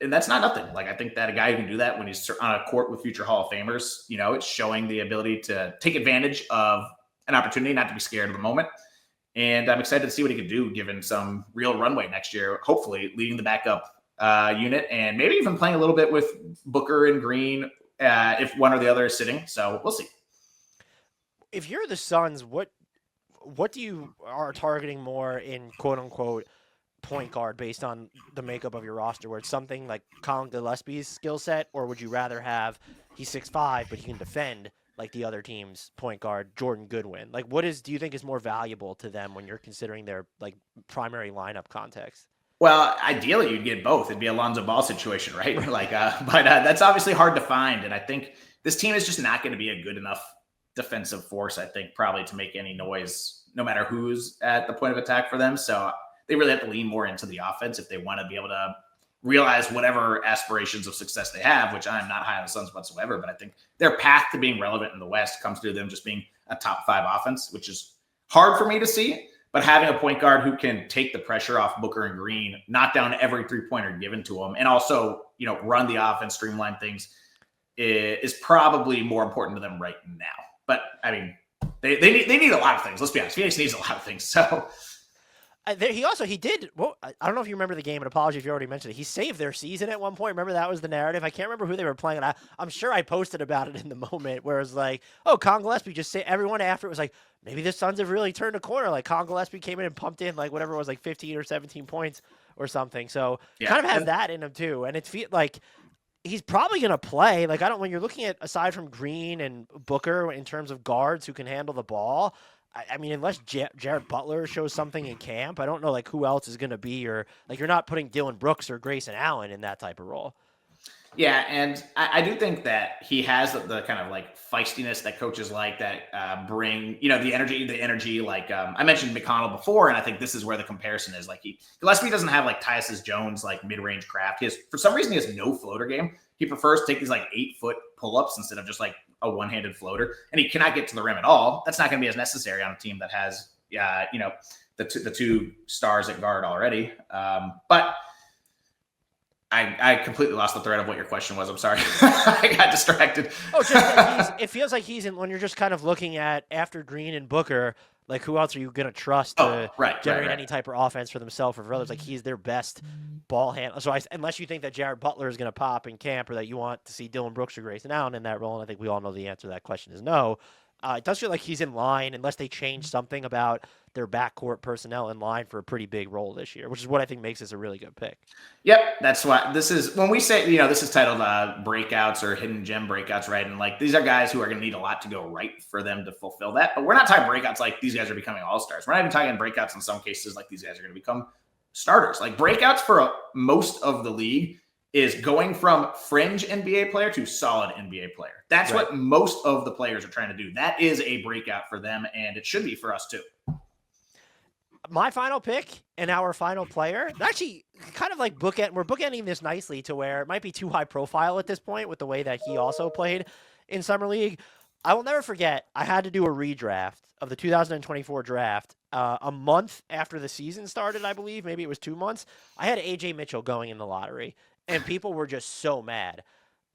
And that's not nothing. Like, I think that a guy who can do that when he's on a court with future Hall of Famers, it's showing the ability to take advantage of an opportunity, not to be scared of the moment. And I'm excited to see what he could do given some real runway next year, hopefully leading the backup unit and maybe even playing a little bit with Booker and Green if one or the other is sitting. So we'll see. If you're the Suns, what do you are targeting more in quote unquote point guard based on the makeup of your roster, where it's something like Collin Gillespie's skill set, or would you rather have he's 6'5", but he can defend like the other team's point guard, Jordan Goodwin? Like, do you think is more valuable to them when you're considering their like primary lineup context? Well, ideally you'd get both. It'd be a Lonzo Ball situation, right? But that's obviously hard to find. And I think this team is just not going to be a good enough defensive force, I think, probably to make any noise, no matter who's at the point of attack for them. So they really have to lean more into the offense if they want to be able to realize whatever aspirations of success they have, which I'm not high on the Suns whatsoever. But I think their path to being relevant in the West comes through them just being a top 5 offense, which is hard for me to see. But having a point guard who can take the pressure off Booker and Green, knock down every 3-pointer given to him, and also, run the offense, streamline things is probably more important to them right now. But I mean, they need a lot of things. Let's be honest. Phoenix needs a lot of things. So he did. Well, I don't know if you remember the game, and apology if you already mentioned it. He saved their season at one point. Remember, that was the narrative. I can't remember who they were playing, and I'm sure I posted about it in the moment, where it was like, oh, Collin Gillespie just say everyone after it was like, maybe the Suns have really turned a corner. Like Collin Gillespie came in and pumped in like whatever it was, like 15 or 17 points or something. So kind of has that in him too, and it's like he's probably going to play. Like when you're looking at aside from Green and Booker in terms of guards who can handle the ball. I mean, unless Jared Butler shows something in camp, I don't know like who else is going to be, or like you're not putting Dylan Brooks or Grayson Allen in that type of role. Yeah, and I do think that he has the kind of like feistiness that coaches like that bring, the energy. Like I mentioned McConnell before, and I think this is where the comparison is. Like Gillespie doesn't have like Tyus Jones like mid-range craft. For some reason he has no floater game. He prefers to take these like 8-foot pull-ups instead of just like a one-handed floater, and he cannot get to the rim at all. That's not going to be as necessary on a team that has, the two stars at guard already. But I completely lost the thread of what your question was. I'm sorry. I got distracted. Oh, just it feels like he's in when you're just kind of looking at after Green and Booker, like who else are you going to trust to generate any type of offense for themselves or for others? Like he's their best ball handler. So unless you think that Jared Butler is going to pop in camp or that you want to see Dylan Brooks or Grayson Allen in that role, and I think we all know the answer to that question is no. It does feel like he's in line unless they change something about their backcourt personnel in line for a pretty big role this year, which is what I think makes this a really good pick. Yep, that's why this is when we say, this is titled breakouts or hidden gem breakouts, right? And like these are guys who are going to need a lot to go right for them to fulfill that. But we're not talking breakouts like these guys are becoming all-stars. We're not even talking breakouts in some cases like these guys are going to become starters. Like breakouts for most of the league is going from fringe NBA player to solid NBA player. That's what most of the players are trying to do. That is a breakout for them, and it should be for us too. My final pick and our final player, actually kind of like we're bookending this nicely to where it might be too high profile at this point with the way that he also played in Summer League. I will never forget, I had to do a redraft of the 2024 draft a month after the season started, I believe. Maybe it was 2 months. I had Ajay Mitchell going in the lottery, and people were just so mad.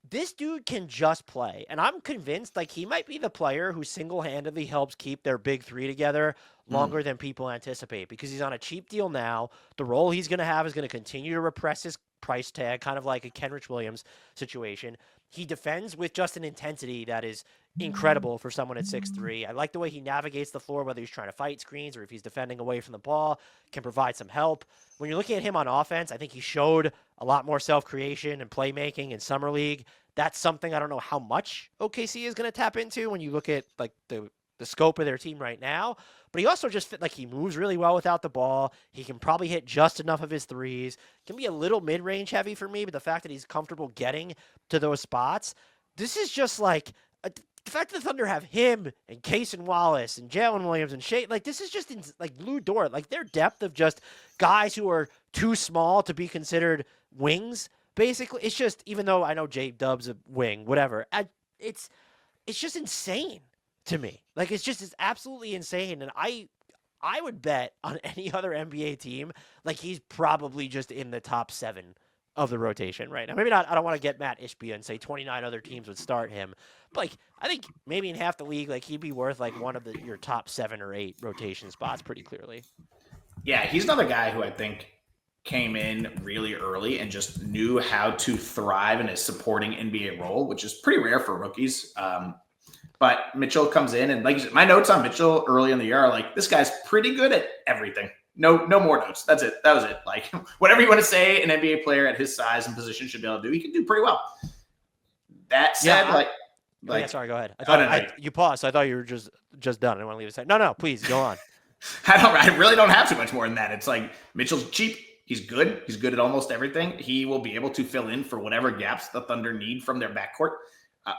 This dude can just play, and I'm convinced like he might be the player who single-handedly helps keep their big three together longer than people anticipate because he's on a cheap deal now. The role he's going to have is going to continue to repress his price tag, kind of like a Kenrich Williams situation. He defends with just an intensity that is incredible for someone at 6'3". I like the way he navigates the floor, whether he's trying to fight screens or if he's defending away from the ball, can provide some help. When you're looking at him on offense, I think he showed a lot more self-creation and playmaking in Summer League. That's something I don't know how much OKC is going to tap into when you look at like the scope of their team right now. But he also just he moves really well without the ball. He can probably hit just enough of his threes. Can be a little mid-range heavy for me, but the fact that he's comfortable getting to those spots, this is just like the fact that the Thunder have him and Cason Wallace and Jaylen Williams and Shea, like this is just like Lou Dort, like their depth of just guys who are too small to be considered wings. Basically, it's just, even though I know J Dub's a wing, whatever, it's just insane to me. Like it's absolutely insane, and I would bet on any other NBA team, like he's probably just in the top 7 of the rotation right now. Maybe not. I don't want to get Matt Ishbia and say 29 other teams would start him, but like I think maybe in half the league, like he'd be worth like one of your top 7 or 8 rotation spots pretty clearly. Yeah, he's another guy who I think came in really early and just knew how to thrive in a supporting NBA role, which is pretty rare for rookies. But Mitchell comes in, and like my notes on Mitchell early in the year are like, this guy's pretty good at everything. No more notes. That's it. That was it. Like whatever you want to say an NBA player at his size and position should be able to do, he can do pretty well. That said, sorry, go ahead. I thought you paused, so I thought you were just done. I didn't want to leave it. No, please go on. I really don't have too much more than that. It's like Mitchell's cheap. He's good. He's good at almost everything. He will be able to fill in for whatever gaps the Thunder need from their backcourt,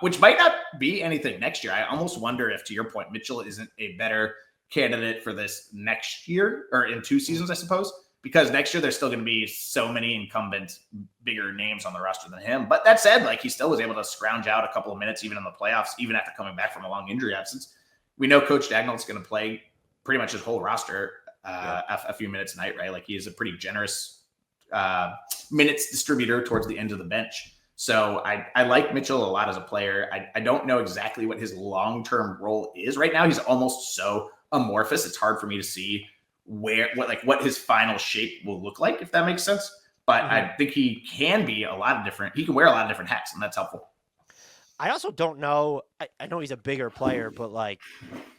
which might not be anything next year. I almost wonder if, to your point, Mitchell isn't a better candidate for this next year or in 2 seasons, I suppose, because next year there's still going to be so many incumbent bigger names on the roster than him. But that said, like he still was able to scrounge out a couple of minutes even in the playoffs, even after coming back from a long injury absence. We know Coach Dagnall's going to play pretty much his whole roster a few minutes a night, right? Like he is a pretty generous minutes distributor towards the end of the bench. So I like Mitchell a lot as a player. I don't know exactly what his long-term role is right now. He's almost so amorphous. It's hard for me to see what his final shape will look like, if that makes sense. But I think he can be he can wear a lot of different hats, and that's helpful. I also don't know. I know he's a bigger player, but like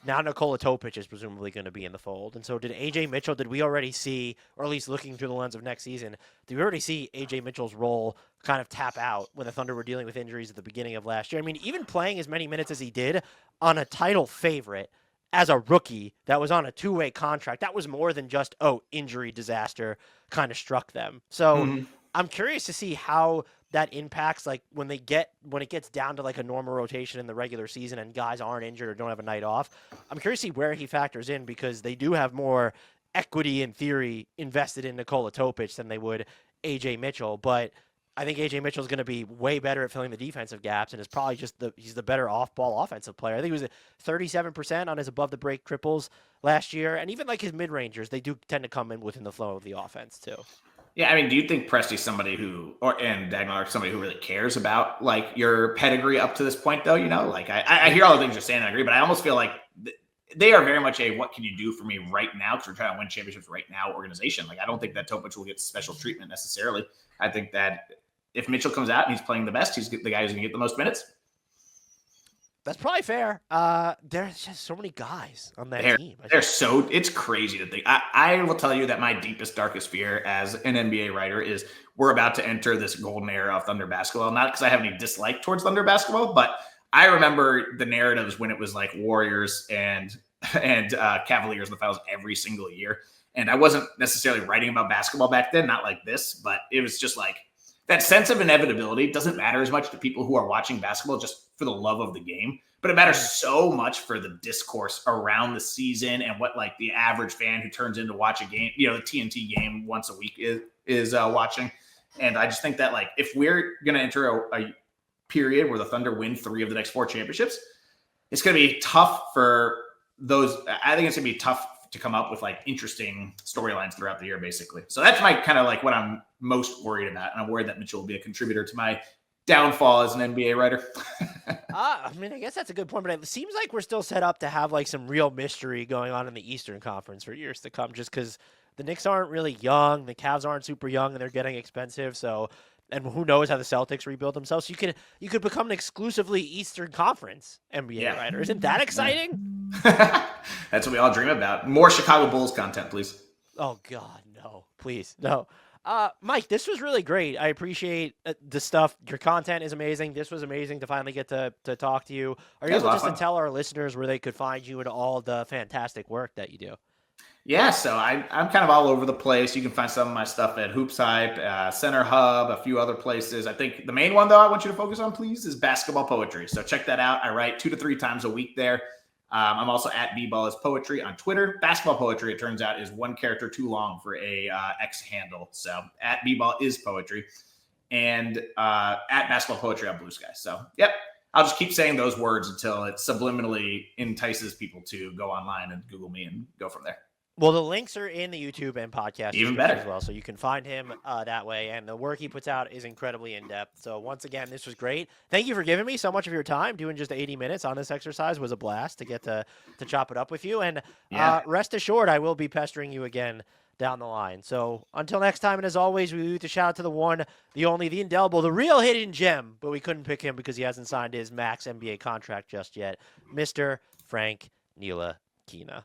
now Nikola Topic is presumably going to be in the fold. And so did Ajay Mitchell, did we already see, or at least looking through the lens of next season, did we already see Ajay Mitchell's role kind of tap out when the Thunder were dealing with injuries at the beginning of last year? I mean, even playing as many minutes as he did on a title favorite as a rookie that was on a two-way contract, that was more than just, injury disaster kind of struck them. So I'm curious to see how that impacts, like when it gets down to like a normal rotation in the regular season and guys aren't injured or don't have a night off. I'm curious to see where he factors in, because they do have more equity in theory invested in Nikola Topic than they would Ajay Mitchell. But I think Ajay Mitchell is going to be way better at filling the defensive gaps, and is probably he's the better off-ball offensive player. I think he was at 37% on his above the break triples last year, and even like his mid-rangers, they do tend to come in within the flow of the offense too. Yeah, I mean, do you think Presti's somebody and Dagmar are somebody who really cares about like your pedigree up to this point, though? You know, like I hear all the things you're saying, I agree, but I almost feel like they are very much a what can you do for me right now, because we're trying to win championships right now organization. Like I don't think that Topic will get special treatment necessarily. I think that if Mitchell comes out and he's playing the best, he's the guy who's going to get the most minutes. That's probably fair. There's just so many guys on that team. It's crazy to think. I will tell you that my deepest, darkest fear as an NBA writer is we're about to enter this golden era of Thunder basketball. Not because I have any dislike towards Thunder basketball, but I remember the narratives when it was like Warriors and Cavaliers in the finals every single year. And I wasn't necessarily writing about basketball back then, not like this, but it was just like that sense of inevitability doesn't matter as much to people who are watching basketball just for the love of the game, but it matters so much for the discourse around the season and what like the average fan who turns in to watch a game, the TNT game once a week is watching. And I just think that like if we're going to enter a period where the Thunder win 3 of the next 4 championships, it's going to be tough for those. I think it's going to be tough to come up with like interesting storylines throughout the year, basically. So that's my kind of like what I'm most worried about. And I'm worried that Mitchell will be a contributor to my downfall as an NBA writer. I mean, I guess that's a good point, but it seems like we're still set up to have like some real mystery going on in the Eastern Conference for years to come, just because the Knicks aren't really young, the Cavs aren't super young, and they're getting expensive. So, and who knows how the Celtics rebuild themselves? So you could become an exclusively Eastern Conference NBA writer. Isn't that exciting? That's what we all dream about. More Chicago Bulls content, please. Oh God, no, please, no. Mike, this was really great. I appreciate the stuff. Your content is amazing. This was amazing to finally get to talk to you. Are you able just to tell our listeners where they could find you and all the fantastic work that you do? Yeah, so I'm kind of all over the place. You can find some of my stuff at Hoops Hype, Center Hub, a few other places. I think the main one, though, I want you to focus on, please, is Basketball Poetry. So check that out. I write 2 to 3 times a week there. I'm also at B-Ball is Poetry on Twitter. Basketball Poetry, it turns out, is one character too long for a X handle. So at B-Ball is Poetry. And at Basketball Poetry on Blue Sky. So, yep. I'll just keep saying those words until it subliminally entices people to go online and Google me and go from there. Well, the links are in the YouTube and podcast even better as well, so you can find him that way. And the work he puts out is incredibly in-depth. So once again, this was great. Thank you for giving me so much of your time. Doing just 80 minutes on this exercise was a blast to get to chop it up with you. And rest assured, I will be pestering you again down the line. So until next time, and as always, we leave the shout out to the one, the only, the indelible, the real hidden gem, but we couldn't pick him because he hasn't signed his max NBA contract just yet, Mr. Frank Ntilikina.